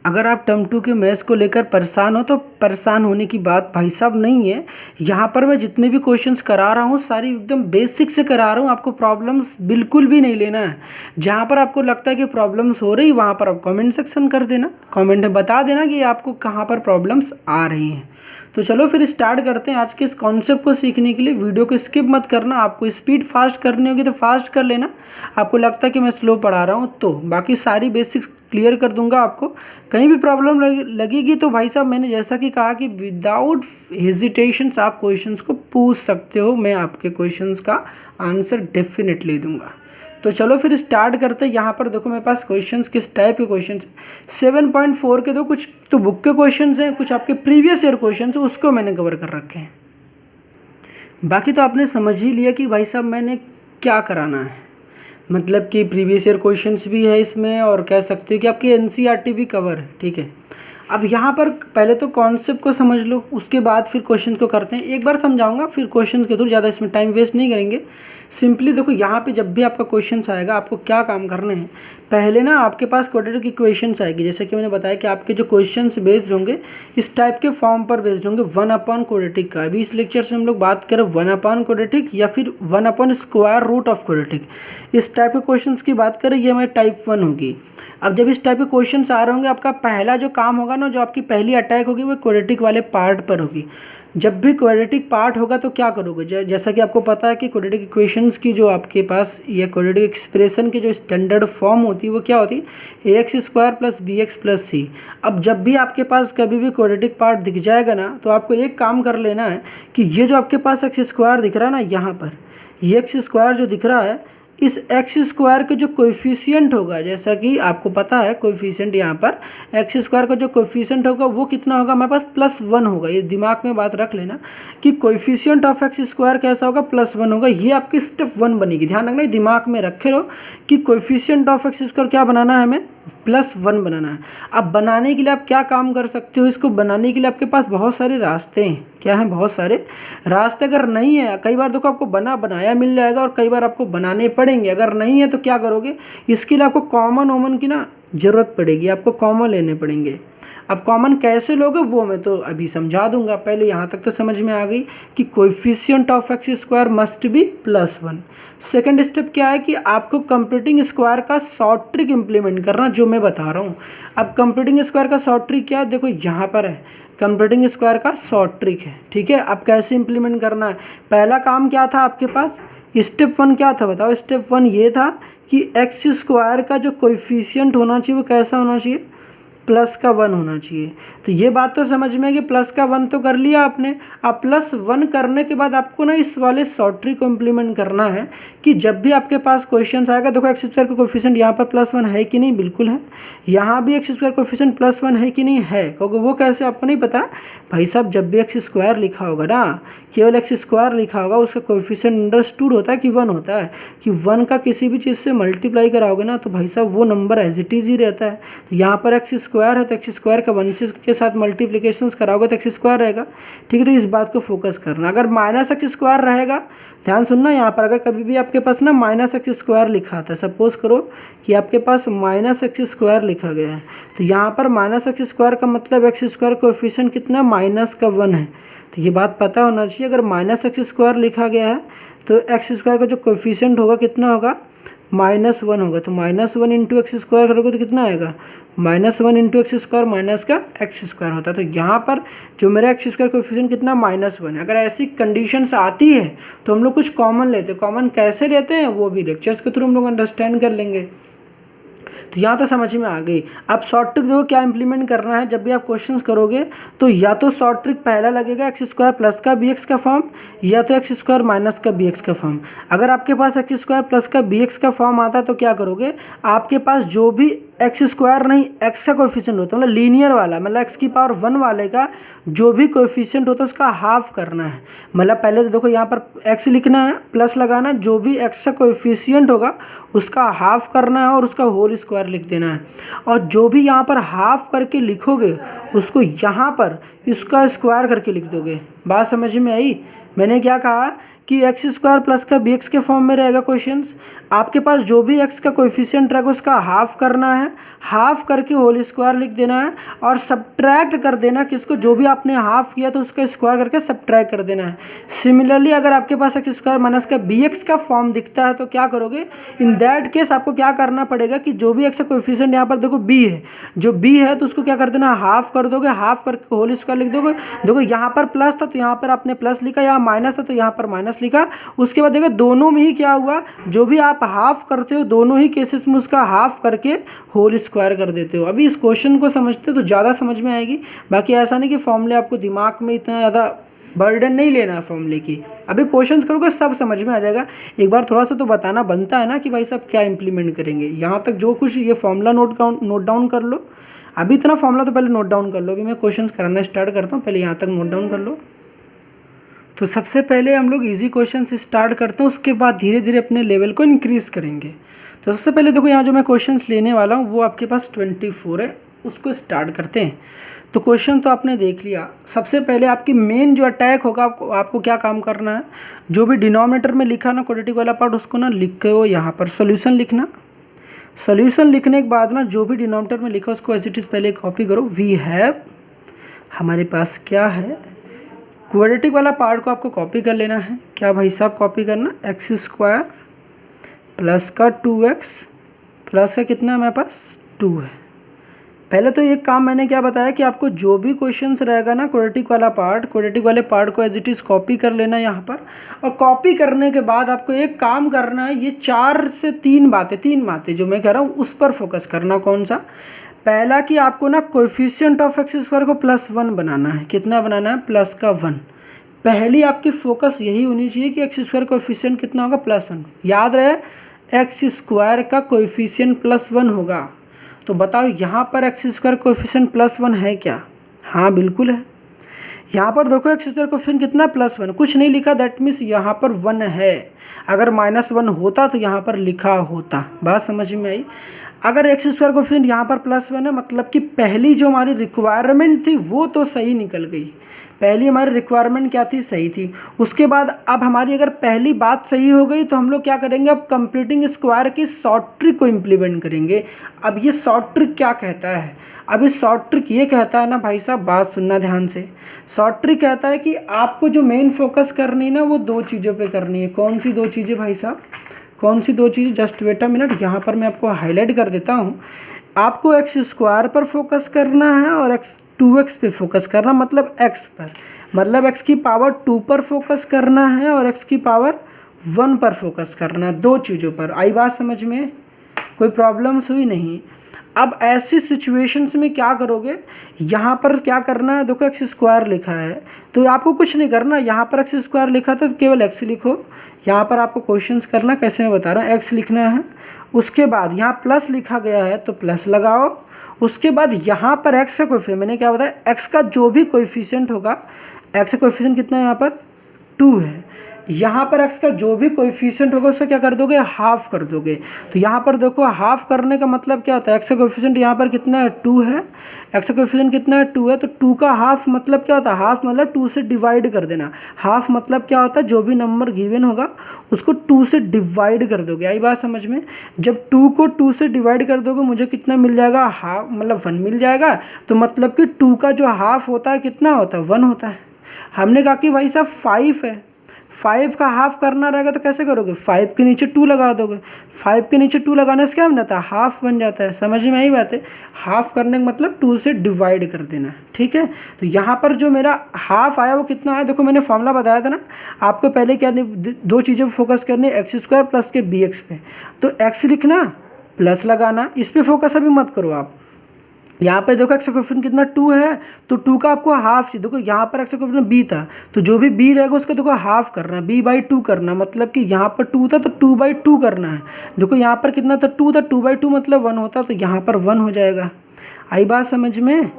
अगर आप टर्म 2 के मैथ्स को लेकर परेशान हो तो परेशान होने की बात भाई साहब नहीं है। यहाँ पर मैं जितने भी क्वेश्चंस करा रहा हूँ सारी एकदम बेसिक से करा रहा हूँ, आपको प्रॉब्लम्स बिल्कुल भी नहीं लेना है। जहाँ पर आपको लगता है कि प्रॉब्लम्स हो रही वहाँ पर आप कमेंट सेक्शन कर देना, कमेंट में बता देना कि आपको कहाँ पर प्रॉब्लम्स आ रही हैं। तो चलो फिर स्टार्ट करते हैं आज के इस कॉन्सेप्ट को सीखने के लिए। वीडियो को स्किप मत करना, आपको स्पीड फास्ट करनी होगी तो फास्ट कर लेना, आपको लगता है कि मैं स्लो पढ़ा रहा हूँ तो बाकी सारी बेसिक्स क्लियर कर दूंगा। आपको कहीं भी प्रॉब्लम लगेगी तो भाई साहब मैंने जैसा कि कहा कि विदाउट हेजिटेशंस आप क्वेश्चंस को पूछ सकते हो, मैं आपके क्वेश्चंस का आंसर डेफिनेटली दूंगा। तो चलो फिर स्टार्ट करते हैं। यहाँ पर देखो मेरे पास क्वेश्चंस किस टाइप के क्वेश्चंस 7.4 के, दो कुछ तो बुक के क्वेश्चंस हैं, कुछ आपके प्रीवियस ईयर क्वेश्चंस हैं, उसको मैंने कवर कर रखे हैं। बाकी तो आपने समझ ही लिया कि भाई साहब मैंने क्या कराना है, मतलब कि प्रीवियस ईयर क्वेश्चंस भी है इसमें और कह सकते हो कि आपकी एनसीईआरटी भी कवर है। ठीक है, अब यहाँ पर पहले तो कॉन्सेप्ट को समझ लो, उसके बाद फिर क्वेश्चन को करते हैं। एक बार समझाऊंगा फिर क्वेश्चन के थ्रू, ज़्यादा इसमें टाइम वेस्ट नहीं करेंगे। सिंपली देखो यहाँ पे जब भी आपका क्वेश्चंस आएगा आपको क्या काम करने हैं, पहले ना आपके पास क्वाड्रेटिक इक्वेशंस आएगी। जैसे कि मैंने बताया कि आपके जो क्वेश्चंस बेस्ड होंगे इस टाइप के फॉर्म पर बेस्ड होंगे 1 क्वाड्रेटिक का। अभी इस लेक्चर से हम लोग बात करें 1 क्वाड्रेटिक या फिर 1 स्क्वायर रूट ऑफ क्वाड्रेटिक, इस टाइप के क्वेश्चन की बात करें, ये हमारी टाइप 1 होगी। अब जब इस टाइप के क्वेश्चंस आ रहे होंगे आपका पहला जो काम होगा ना, जो आपकी पहली अटैक होगी वो क्वाड्रेटिक वाले पार्ट पर होगी। जब भी क्वाड्रेटिक पार्ट होगा तो क्या करोगे, जैसा कि आपको पता है कि क्वाड्रेटिक इक्वेशंस की जो आपके पास या क्वाड्रेटिक एक्सप्रेशन की जो स्टैंडर्ड फॉर्म होती है वो क्या होती है, ax square plus b x plus c. अब जब भी आपके पास कभी भी क्वाड्रेटिक पार्ट दिख जाएगा ना तो आपको एक काम कर लेना है कि ये जो आपके पास एक्स स्क्वायर दिख रहा है ना, यहाँ पर ये एक्स स्क्वायर जो दिख रहा है, इस एक्स स्क्वायर के जो कोएफिशिएंट होगा, जैसा कि आपको पता है कोएफिशिएंट यहाँ पर एक्स स्क्वायर का जो कोएफिशिएंट होगा वो कितना होगा, हमारे पास +1 होगा। ये दिमाग में बात रख लेना कि कोएफिशिएंट ऑफ एक्स स्क्वायर कैसा होगा, +1 होगा। ये आपकी स्टेप 1 बनेगी, ध्यान रखना, दिमाग में रखे रहो कि कोएफिशिएंट ऑफ एक्स स्क्वायर क्या बनाना है, हमें +1 बनाना है। अब बनाने के लिए आप क्या काम कर सकते हो, इसको बनाने के लिए आपके पास बहुत सारे रास्ते हैं। क्या हैं, बहुत सारे रास्ते। अगर नहीं है, कई बार देखो आपको बनाया मिल जाएगा और कई बार आपको बनाने पड़ेंगे। अगर नहीं है तो क्या करोगे, इसके लिए आपको कॉमन ओमन की ना ज़रूरत पड़ेगी, आपको कॉमन लेने पड़ेंगे। अब कॉमन कैसे लोगे वो मैं तो अभी समझा दूंगा, पहले यहाँ तक तो समझ में आ गई कि coefficient of x square must be +1। Second step क्या है कि आपको कंप्यूटिंग स्क्वायर का शॉर्ट ट्रिक इंप्लीमेंट करना, जो मैं बता रहा हूँ। अब कंप्यूटिंग स्क्वायर का शॉर्ट ट्रिक क्या है, देखो यहाँ पर है, कंप्यूटिंग स्क्वायर का शॉर्ट ट्रिक है। ठीक है, अब कैसे इंप्लीमेंट करना है, पहला काम क्या था आपके पास, स्टेप 1 क्या था बताओ। स्टेप 1 ये था कि एक्स स्क्वायर का जो कोएफिशिएंट होना चाहिए वो कैसा होना चाहिए, +1 होना चाहिए। तो ये बात तो समझ में है कि +1 तो कर लिया आपने। अब +1 करने के बाद आपको ना इस वाले शॉर्ट ट्रिक को इम्प्लीमेंट करना है कि जब भी आपके पास क्वेश्चन आएगा, देखो एक्स स्क्वायर का कोएफिशिएंट यहाँ पर +1 है कि नहीं, बिल्कुल है। यहाँ भी एक्स स्क्वायर कोएफिशिएंट +1 है कि नहीं है, क्योंकि वो कैसे आपको नहीं पता भाई साहब। जब भी एक्स स्क्वायर लिखा होगा ना, केवल एक्स स्क्वायर लिखा होगा, उसका कोएफिशिएंट अंडरस्टूड होता है कि 1 होता है, कि 1 का किसी भी चीज़ से मल्टीप्लाई कराओगे ना तो भाई साहब वो नंबर एज इट इज़ ही रहता है। तो यहाँ पर एक्स स्क्वायर है तो एक्स स्क्वायर का 1 के साथ मल्टीप्लिकेशंस कराओगे तो एक्स स्क्वायर रहेगा। ठीक है, तो इस बात को फोकस करना। अगर -x स्क्वायर रहेगा, ध्यान सुनना, यहाँ पर अगर कभी भी आपके पास ना -x स्क्वायर लिखा था, सपोज करो कि आपके पास -x स्क्वायर लिखा गया है, तो यहाँ पर -x स्क्वायर का मतलब एक्स स्क्वायर कोएफिशिएंट कितना, -1 है। तो ये बात पता होना चाहिए। अगर -x स्क्वायर लिखा गया है तो एक्स स्क्वायर का जो कोएफिशिएंट होगा कितना होगा, -1 होगा। तो -1 इंटू एक्स स्क्वायर करोगे तो कितना आएगा, -1 इंटू एक्स स्क्वायर माइनस का एक्स स्क्वायर होता है। तो यहाँ पर जो मेरा एक्स स्क्वायर कोएफिशिएंट कितना, -1 है। अगर ऐसी कंडीशंस आती है तो हम लोग कुछ कॉमन लेते हैं। कॉमन कैसे लेते हैं वो भी लेक्चर्स के थ्रू हम लोग अंडरस्टैंड कर लेंगे। तो यहाँ तो समझ में आ गई। अब शॉर्ट ट्रिक देखो क्या इंप्लीमेंट करना है, जब भी आप क्वेश्चंस करोगे तो या तो शॉर्ट ट्रिक पहला लगेगा एक्स स्क्वायर प्लस का bx का फॉर्म, या तो एक्स स्क्वायर माइनस का bx का फॉर्म। अगर आपके पास एक्स स्क्वायर प्लस का bx का फॉर्म आता है तो क्या करोगे, आपके पास जो भी एक्स स्क्वायर नहीं एक्स का कोएफिशिएंट होता है, मतलब लीनियर वाला, मतलब एक्स की पावर 1 वाले का जो भी कोएफिशिएंट होता है उसका हाफ करना है। मतलब पहले तो देखो यहाँ पर एक्स लिखना है, प्लस लगाना, जो भी एक्स का कोएफिशिएंट होगा उसका हाफ करना है और उसका होल स्क्वायर लिख देना है। और जो भी यहाँ पर हाफ करके लिखोगे उसको यहाँ पर इसका स्क्वायर करके लिख दोगे। बात समझ में आई। मैंने क्या कहा कि एक्स स्क्वायर प्लस का बी एक्स के फॉर्म में रहेगा क्वेश्चंस। आपके पास जो भी एक्स का कोएफिशिएंट रहेगा उसका हाफ करना है, हाफ करके होल स्क्वायर लिख देना है और सब्ट्रैक्ट कर देना किसको, जो भी आपने हाफ किया तो उसका स्क्वायर करके सब्ट्रैक्ट कर देना है। सिमिलरली अगर आपके पास एक्स स्क्वायर माइनस का बी एक्स का फॉर्म दिखता है तो क्या करोगे, इन दैट केस आपको क्या करना पड़ेगा कि जो भी एक्स का कोएफिशिएंट यहाँ पर देखो बी है, जो बी है तो उसको क्या कर देना, हाफ कर दोगे, हाफ करके होल स्क्वायर लिख दोगे। देखो यहाँ पर प्लस था तो यहाँ पर आपने प्लस लिखा, यहाँ माइनस था तो यहाँ पर माइनस लिखा। उसके बाद देखो दोनों में ही क्या हुआ, जो भी आप हाफ करते हो दोनों ही केसेस में उसका हाफ करके होल स्क्वायर कर देते हो। अभी इस क्वेश्चन को समझते हो तो ज़्यादा समझ में आएगी। बाकी ऐसा नहीं कि फॉर्मूले आपको दिमाग में इतना ज़्यादा बर्डन नहीं लेना है फॉर्मूले की, अभी क्वेश्चंस करोगे सब समझ में आ जाएगा। एक बार थोड़ा सा तो बताना बनता है ना कि भाई साहब क्या इंप्लीमेंट करेंगे। यहाँ तक जो कुछ ये फॉर्मूला नोट डाउन कर लो, अभी इतना फॉर्मूला तो पहले नोट डाउन कर लो। अभी मैं क्वेश्चंस कराना स्टार्ट करता हूँ, पहले यहाँ तक नोट डाउन कर लो। तो सबसे पहले हम लोग इजी क्वेश्चन से स्टार्ट करते हैं, उसके बाद धीरे धीरे अपने लेवल को इंक्रीज़ करेंगे। तो सबसे पहले देखो यहाँ जो मैं क्वेश्चंस लेने वाला हूँ वो आपके पास 24 है, उसको स्टार्ट करते हैं। तो क्वेश्चन तो आपने देख लिया। सबसे पहले आपकी मेन जो अटैक होगा आपको क्या काम करना है, जो भी डिनोमिनेटर में लिखा ना क्वाड्रेटिक वाला पार्ट उसको ना लिख के वो यहाँ पर सोल्यूशन लिखना। सोल्यूशन लिखने के बाद ना जो भी डिनोमिनेटर में लिखा उसको एज इट इज़ पहले कॉपी करो। वी हैव, हमारे पास क्या है, क्वाड्रेटिक वाला पार्ट को आपको कॉपी कर लेना है। क्या भाई साहब कॉपी करना, एक्स स्क्वायर प्लस का 2x प्लस का कितना है हमारे पास 2 है। पहले तो एक काम मैंने क्या बताया कि आपको जो भी क्वेश्चंस रहेगा ना क्वाड्रेटिक वाला पार्ट, क्वाड्रेटिक वाले पार्ट को एज इट इज़ कॉपी कर लेना यहाँ पर। और कॉपी करने के बाद आपको एक काम करना है, ये 4 से 3 बातें जो मैं कह रहा हूँ उस पर फोकस करना। कौन सा, पहला कि आपको ना कोएफिशिएंट ऑफ एक्स स्क्वायर को +1 बनाना है। कितना बनाना है, प्लस का 1। पहली आपकी फोकस यही होनी चाहिए कि एक्स स्क्वायर कोएफिशिएंट कितना होगा, +1। याद रहे एक्स स्क्वायर का कोएफिशिएंट +1 होगा। तो बताओ यहाँ पर एक्स स्क्वायर कोएफिशिएंट +1 है क्या, हाँ बिल्कुल है। यहाँ पर देखो एक्स स्क्वायर कोएफिशिएंट कितना +1, कुछ नहीं लिखा, दैट मीन्स यहाँ पर 1 है। अगर -1 होता तो यहाँ पर लिखा होता। बात समझ में आई। अगर एक्स स्क्वायर कोएफिशिएंट यहाँ पर +1 है मतलब कि पहली जो हमारी रिक्वायरमेंट थी वो तो सही निकल गई। पहली हमारी रिक्वायरमेंट क्या थी, सही थी। उसके बाद अब हमारी अगर पहली बात सही हो गई तो हम लोग क्या करेंगे, अब कंप्लीटिंग स्क्वायर की शॉर्ट ट्रिक को इम्प्लीमेंट करेंगे। अब ये शॉर्ट ट्रिक क्या कहता है, अब इस शॉर्ट ट्रिक ये कहता है ना भाई साहब, बात सुनना ध्यान से। शॉर्ट ट्रिक कहता है कि आपको जो मेन फोकस करनी है ना वो 2 चीज़ों पे करनी है। कौन सी 2 चीज़ें भाई साहब, कौन सी 2 चीज़ें, जस्ट वेट अ मिनट, यहाँ पर मैं आपको हाईलाइट कर देता हूँ। आपको एक्स स्क्वायर पर फोकस करना है और 2x पे फोकस करना, मतलब x पर, मतलब x की पावर 2 पर फोकस करना है और x की पावर 1 पर फोकस करना, 2 चीज़ों पर। आई बात समझ में, कोई प्रॉब्लम्स हुई नहीं। अब ऐसी सिचुएशंस में क्या करोगे, यहाँ पर क्या करना है, देखो एक्स स्क्वायर लिखा है तो आपको कुछ नहीं करना। यहाँ पर एक्स स्क्वायर लिखा था तो केवल x लिखो। यहाँ पर आपको क्वेश्चंस करना, कैसे मैं बता रहा हूँ, x लिखना है। उसके बाद यहाँ प्लस लिखा गया है तो प्लस लगाओ। उसके बाद यहाँ पर x का कोएफिशिएंट, मैंने क्या बताया, x का जो भी कोएफिशिएंट होगा, x का कोएफिशिएंट कितना है यहाँ पर 2 है। यहाँ पर x का जो भी कोएफिशिएंट होगा उसका क्या कर दोगे, हाफ कर दोगे। तो यहाँ पर देखो हाफ करने का मतलब क्या होता है, x का कोएफिशिएंट यहाँ पर कितना है 2 है, x का कोएफिशिएंट कितना है 2 है, तो 2 का हाफ मतलब क्या होता है, हाफ मतलब 2 से डिवाइड कर देना। हाफ मतलब क्या होता है, जो भी नंबर गिवन होगा उसको 2 से डिवाइड कर दोगे। आई बात समझ में। जब 2 को 2 से डिवाइड कर दोगे मुझे कितना मिल जाएगा, हाफ मतलब 1 मिल जाएगा। तो मतलब कि 2 का जो हाफ होता है कितना होता है, 1 होता है। हमने कहा कि भाई साहब 5 है, 5 का हाफ करना रहेगा तो कैसे करोगे, 5 के नीचे 2 लगा दोगे। 5 के नीचे 2 लगाने से क्या बन जाता है, हाफ बन जाता है। समझ में आई बात है। हाफ करने का मतलब 2 से डिवाइड कर देना, ठीक है। तो यहाँ पर जो मेरा हाफ आया वो कितना आया, देखो मैंने फॉर्मूला बताया था ना आपको, पहले क्या 2 चीज़ें पर फोकस करनी है, एक्स स्क्वायर प्लस के बी एक्स पे। तो एक्स लिखना, प्लस लगाना, इस पर फोकस अभी मत करो आप। यहाँ पे देखो एक्स का कोएफिशिएंट कितना 2 है तो 2 का आपको हाफ चाहिए। देखो यहाँ पर एक्स का कोएफिशिएंट b था तो जो भी b रहेगा उसका देखो हाफ करना, b/2 करना, मतलब कि यहाँ पर 2 था तो 2/2 करना है। देखो यहाँ पर कितना था, 2 था, 2/2 मतलब 1 होता तो यहाँ पर 1 हो जाएगा। आई बात समझ में,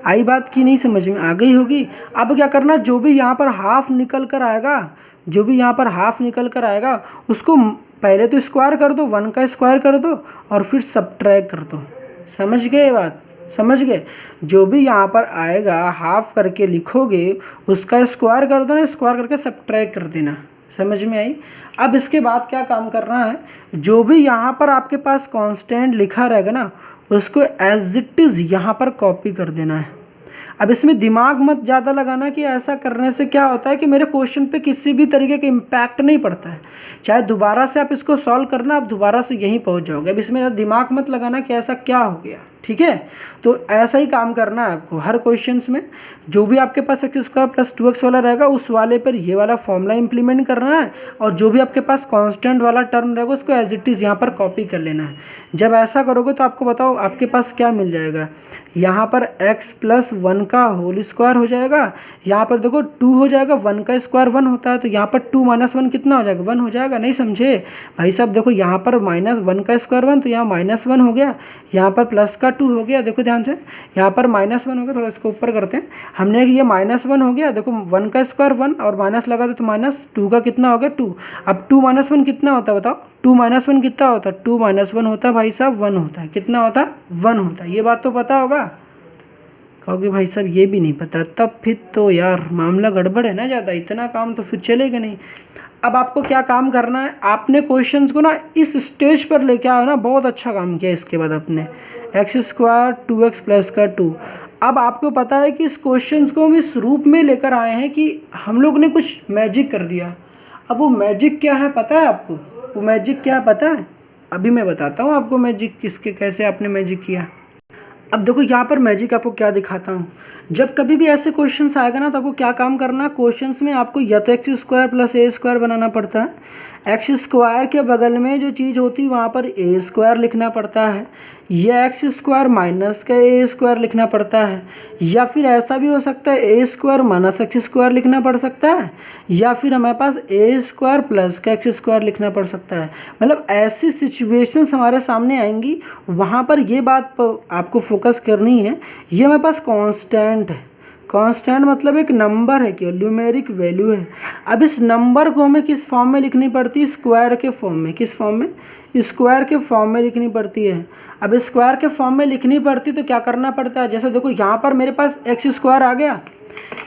आई बात की नहीं समझ में आ गई होगी। अब क्या करना, जो भी यहाँ पर हाफ निकल कर आएगा, जो भी यहाँ पर हाफ निकल कर आएगा उसको पहले तो स्क्वायर कर दो, 1 का स्क्वायर कर दो और फिर सब्ट्रैक्ट कर दो। समझ गए बात, समझ गए। जो भी यहाँ पर आएगा हाफ करके लिखोगे उसका स्क्वायर कर देना, स्क्वायर करके सब्ट्रैक्ट कर देना। समझ में आई। अब इसके बाद क्या काम करना है, जो भी यहाँ पर आपके पास कांस्टेंट लिखा रहेगा ना उसको एज इट इज़ यहाँ पर कॉपी कर देना है। अब इसमें दिमाग मत ज़्यादा लगाना कि ऐसा करने से क्या होता है कि मेरे क्वेश्चन पे किसी भी तरीके का इम्पैक्ट नहीं पड़ता है, चाहे दोबारा से आप इसको सॉल्व करना आप दोबारा से यहीं पहुंच जाओगे। अब इसमें दिमाग मत लगाना कि ऐसा क्या हो गया, ठीक है। तो ऐसा ही काम करना है आपको हर क्वेश्चंस में। जो भी आपके पास एक्स स्क्वायर प्लस 2x वाला रहेगा उस वाले पर ये वाला फॉर्मूला इंप्लीमेंट करना है, और जो भी आपके पास कांस्टेंट वाला टर्म रहेगा उसको एज इट इज़ यहाँ पर कॉपी कर लेना है। जब ऐसा करोगे तो आपको बताओ आपके पास क्या मिल जाएगा, यहाँ पर x प्लस 1 का होल स्क्वायर हो जाएगा, यहाँ पर देखो 2 हो जाएगा, 1 का स्क्वायर 1 होता है, तो यहाँ पर 2 माइनस 1 कितना हो जाएगा, 1 हो जाएगा। नहीं समझे भाई साहब, देखो यहाँ पर -1 का स्क्वायर 1 तो यहाँ -1 हो गया, यहाँ पर प्लस का 2 हो गया, देखो ध्यान से यहाँ पर -1 हो गया, थोड़ा इसको ऊपर करते हैं हमने, ये -1 हो गया, देखो 1 का स्क्वायर 1 और माइनस लगा दो तो -2 का कितना हो गया 2। अब 2 - 1 कितना होता है बताओ, 2 - 1 कितना होता है, 2 - 1 होता है भाई साहब 1 होता है, कितना होता है 1 होता है। ये बात तो पता होगा। कहोगे भाई साहब ये भी नहीं पता, तब फिर तो यार मामला गड़बड़ है ना ज़्यादा, इतना काम तो फिर चलेगा नहीं। अब आपको क्या काम करना है, आपने क्वेश्चंस को ना इस स्टेज पर लेके आओ ना, बहुत अच्छा काम किया। इसके बाद अपने एक्स स्क्वायर 2x प्लस का 2। अब आपको पता है कि इस क्वेश्चंस को हम इस रूप में लेकर आए हैं कि हम लोग ने कुछ मैजिक कर दिया। अब वो मैजिक क्या है पता है आपको, वो मैजिक क्या है पता है, अभी मैं बताता हूँ आपको मैजिक किसके कैसे आपने मैजिक किया। अब देखो यहाँ पर मैजिक आपको क्या दिखाता हूँ, जब कभी भी ऐसे क्वेश्चंस आएगा ना तो आपको क्या काम करना, क्वेश्चंस में आपको या तो एक्स स्क्वायर प्लस ए स्क्वायर बनाना पड़ता है, एक्स स्क्वायर के बगल में जो चीज़ होती है वहाँ पर ए स्क्वायर लिखना पड़ता है, या एक्स स्क्वायर माइनस का ए स्क्वायर लिखना पड़ता है, या फिर ऐसा भी हो सकता है ए स्क्वायर माइनस एक्स स्क्वायर लिखना पड़ सकता है, या फिर हमारे पास ए स्क्वायर प्लस का एक्स स्क्वायर लिखना पड़ सकता है। मतलब ऐसी सिचुएशंस हमारे सामने आएंगी, वहाँ पर ये बात आपको फोकस करनी है, ये हमारे पास कांस्टेंट है। कांस्टेंट मतलब एक नंबर है, केवल न्यूमेरिक वैल्यू है। अब इस नंबर को हमें किस फॉर्म में लिखनी पड़ती है, स्क्वायर के फॉर्म में। किस फॉर्म में, स्क्वायर के फॉर्म में लिखनी पड़ती है। अब स्क्वायर के फॉर्म में लिखनी पड़ती तो क्या करना पड़ता है, जैसे देखो यहाँ पर मेरे पास एक्स स्क्वायर आ गया,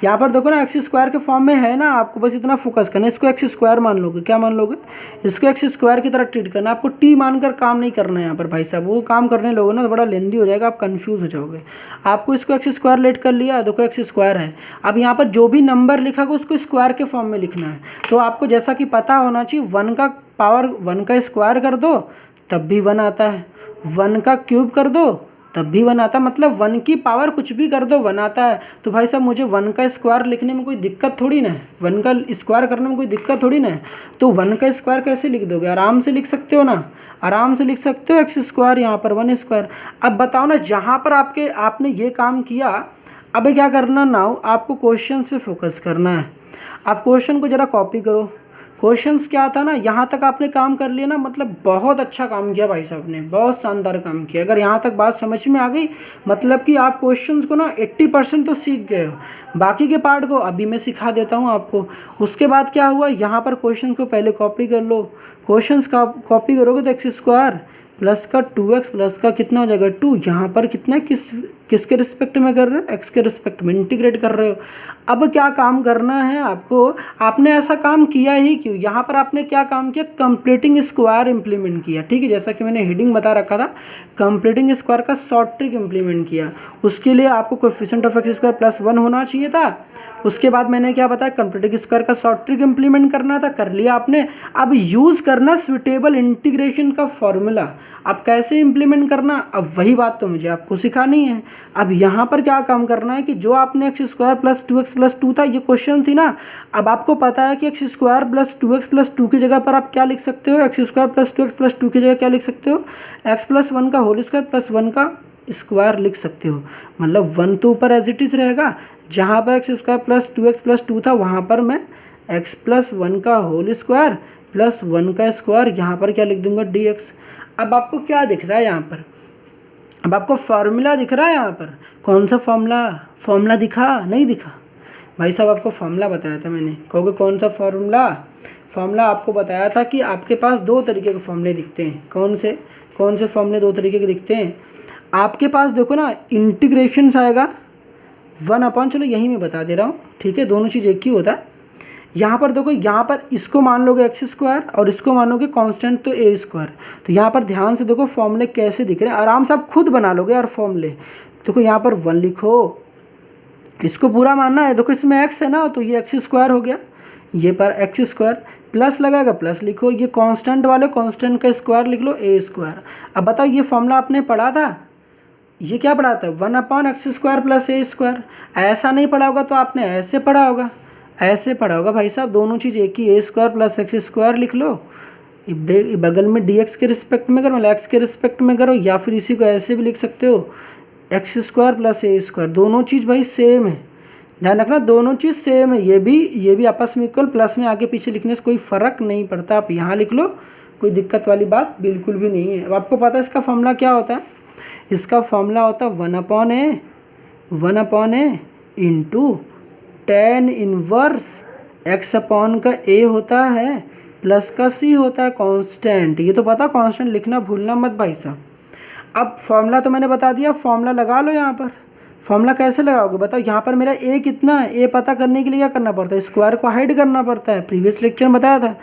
यहाँ पर देखो ना एक्स स्क्वायर के फॉर्म में है ना, आपको बस इतना फोकस करना है, इसको एक्स स्क्वायर मान लोगे, क्या मान लोगे, इसको एक्स स्क्वायर की तरह ट्रीट करना, आपको टी मानकर काम नहीं करना है यहाँ पर भाई साहब। वो काम करने लोगे ना तो बड़ा लेंदी हो जाएगा, आप कंफ्यूज हो जाओगे। आपको इसको एक्स स्क्वायर लेट कर लिया, देखो एक्स स्क्वायर है। अब यहाँ पर जो भी नंबर लिखा होगा उसको स्क्वायर के फॉर्म में लिखना है। तो आपको जैसा कि पता होना चाहिए, 1 का पावर 1 का स्क्वायर कर दो तब भी 1 आता है, 1 का क्यूब कर दो तब भी 1 आता है, मतलब 1 की पावर कुछ भी कर दो 1 आता है। तो भाई साहब मुझे 1 का स्क्वायर लिखने में कोई दिक्कत थोड़ी ना है, 1 का स्क्वायर करने में कोई दिक्कत थोड़ी ना है। तो 1 का स्क्वायर कैसे लिख दोगे, आराम से लिख सकते हो ना, आराम से लिख सकते हो एक्स स्क्वायर, यहाँ पर 1 स्क्वायर। अब बताओ ना, जहाँ पर आपने ये काम किया, अब क्या करना नाउ, आपको क्वेश्चन पे फोकस करना है। आप क्वेश्चन को ज़रा कॉपी करो। क्वेश्चंस क्या था ना, यहाँ तक आपने काम कर लिया ना, मतलब बहुत अच्छा काम किया भाई साहब ने, बहुत शानदार काम किया। अगर यहाँ तक बात समझ में आ गई, मतलब कि आप क्वेश्चंस को ना 80% तो सीख गए हो। बाकी के पार्ट को अभी मैं सिखा देता हूँ आपको। उसके बाद क्या हुआ, यहाँ पर क्वेश्चन को पहले कॉपी कर लो। क्वेश्चंस का कॉपी करोगे तो एक्स स्क्वायर प्लस का 2x प्लस का कितना हो जाएगा 2, यहाँ पर कितना किसके रिस्पेक्ट में कर रहे हो, x के रिस्पेक्ट में इंटीग्रेट कर रहे हो। अब क्या काम करना है आपको, आपने ऐसा काम किया ही क्यों, यहाँ पर आपने क्या काम किया, कंप्लीटिंग स्क्वायर इंप्लीमेंट किया। ठीक है, जैसा कि मैंने हेडिंग बता रखा था, कंप्लीटिंग स्क्वायर का शॉर्ट ट्रिक इंप्लीमेंट किया। उसके लिए आपको coefficient of x square plus 1 होना चाहिए था। उसके बाद मैंने क्या बताया, कंप्लीटिंग स्क्वायर का शॉर्ट ट्रिक इंप्लीमेंट करना था, कर लिया आपने। अब यूज़ करना सुटेबल इंटीग्रेशन का फॉर्मूला। अब कैसे इंप्लीमेंट करना, अब वही बात तो मुझे आपको सिखानी है। अब यहाँ पर क्या काम करना है कि जो आपने x square plus 2x plus 2 था, ये क्वेश्चन थी ना। अब आपको पता है कि x square plus 2x plus 2 की जगह पर आप क्या लिख सकते हो, x square plus 2x plus 2 की जगह क्या लिख सकते हो, एक्स प्लस 1 का होल स्क्वायर प्लस 1 का स्क्वायर लिख सकते हो। मतलब 1 तो ऊपर एज इट इज़ रहेगा, जहाँ पर x square plus 2x plus 2 था वहाँ पर मैं x प्लस 1 का होल स्क्वायर प्लस 1 का स्क्वायर यहाँ पर क्या लिख दूंगा dx। अब आपको क्या दिख रहा है यहाँ पर, अब आपको फार्मूला दिख रहा है यहाँ पर, कौन सा फार्मूला दिखा, नहीं दिखा भाई साहब, आपको फार्मूला बताया था मैंने। कहोगे कौन सा फार्मूला आपको बताया था कि आपके पास 2 तरीके के फार्मूले दिखते हैं। कौन से फार्मूले 2 तरीके के दिखते हैं आपके पास, देखो ना, इंटीग्रेशन आएगा 1 अपॉन, चलो यही मैं बता दे रहा हूँ, ठीक है, दोनों चीज़ एक ही होता है। यहाँ पर देखो, यहाँ पर इसको मान लोगे एक्स स्क्वायर और इसको मानोगे कांस्टेंट तो ए स्क्वायर। तो यहाँ पर ध्यान से देखो फॉर्मूले कैसे दिख रहे हैं, आराम से आप खुद बना लोगे यार फॉर्मूले। देखो यहाँ पर 1 लिखो, इसको पूरा मानना है। देखो इसमें एक्स है ना, तो ये एक्स स्क्वायर हो गया, ये पर एक्स स्क्वायर, प्लस लगाएगा प्लस लिखो, ये कांस्टेंट वाले कांस्टेंट का स्क्वायर लिख लो ए स्क्वायर। अब बताओ ये फॉर्मूला आपने पढ़ा था, ये क्या पढ़ा था 1/x स्क्वायर प्लस ए स्क्वायर। ऐसा नहीं पढ़ा होगा तो आपने ऐसे पढ़ा होगा, ऐसे पढ़ा होगा भाई साहब, दोनों चीज़ एक ही, ए स्क्वायर प्लस एक्स स्क्वायर लिख लो, बगल में डी एक्स के रिस्पेक्ट में करो, एक्स के रिस्पेक्ट में करो, या फिर इसी को ऐसे भी लिख सकते हो एक्स स्क्वायर प्लस ए स्क्वायर। दोनों चीज़ भाई सेम है, ध्यान रखना दोनों चीज़ सेम है। ये भी आपस में इक्वल, प्लस में आगे पीछे लिखने से कोई फ़र्क नहीं पड़ता, आप यहाँ लिख लो, कोई दिक्कत वाली बात बिल्कुल भी नहीं है। अब आपको पता है इसका फॉर्मूला क्या होता है, इसका फॉर्मूला होता है 1/a into tan inverse x upon का a होता है प्लस का c होता है कांस्टेंट। ये तो पता, कांस्टेंट लिखना भूलना मत भाई साहब। अब फॉर्मूला तो मैंने बता दिया, फॉर्मूला लगा लो। यहाँ पर फॉर्मूला कैसे लगाओगे बताओ, यहाँ पर मेरा a कितना है, a पता करने के लिए क्या करना पड़ता है, स्क्वायर को हाइड करना पड़ता है। प्रीवियस लेक्चर में बताया था,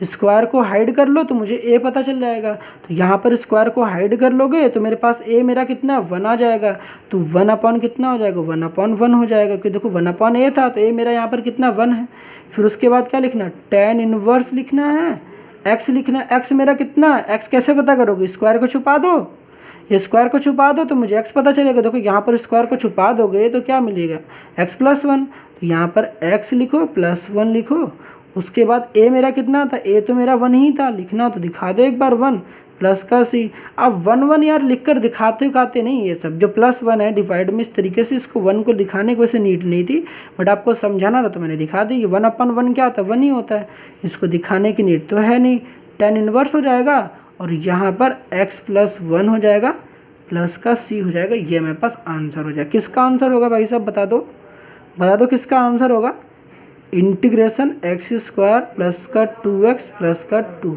स्क्वायर को हाइड कर लो तो मुझे a पता चल जाएगा। तो यहाँ पर स्क्वायर को हाइड कर लोगे तो मेरे पास a मेरा कितना 1 आ जाएगा, तो 1 कितना हो जाएगा 1/1 हो जाएगा, क्योंकि देखो 1/a था तो a मेरा यहाँ पर कितना 1 है। फिर उसके बाद क्या लिखना, tan इनवर्स लिखना है, x लिखना है, x मेरा कितना है, x कैसे पता करोगे, स्क्वायर को छुपा दो, ये स्क्वायर को छुपा दो तो मुझे x पता चलेगा। देखो यहाँ पर स्क्वायर को छुपा दोगे तो क्या मिलेगा x + 1, तो यहाँ पर x लिखो +1 लिखो। उसके बाद a मेरा कितना था, a तो मेरा 1 ही था, लिखना तो दिखा दो एक बार 1 प्लस का c। अब 1 यार लिख कर दिखाते नहीं, ये सब जो +1 है डिवाइड में इस तरीके से, इसको 1 को दिखाने की वैसे नीड नहीं थी, बट आपको समझाना था तो मैंने दिखा दी। 1/1 क्या होता है 1 ही होता है, इसको दिखाने की नीड तो है नहीं। tan इनवर्स हो जाएगा और यहाँ पर x + 1 हो जाएगा प्लस का c हो जाएगा। ये मेरे पास आंसर हो जाएगा। किसका आंसर होगा भाई साहब बता दो किसका आंसर होगा, इंटीग्रेशन x² प्लस का 2x प्लस का 2।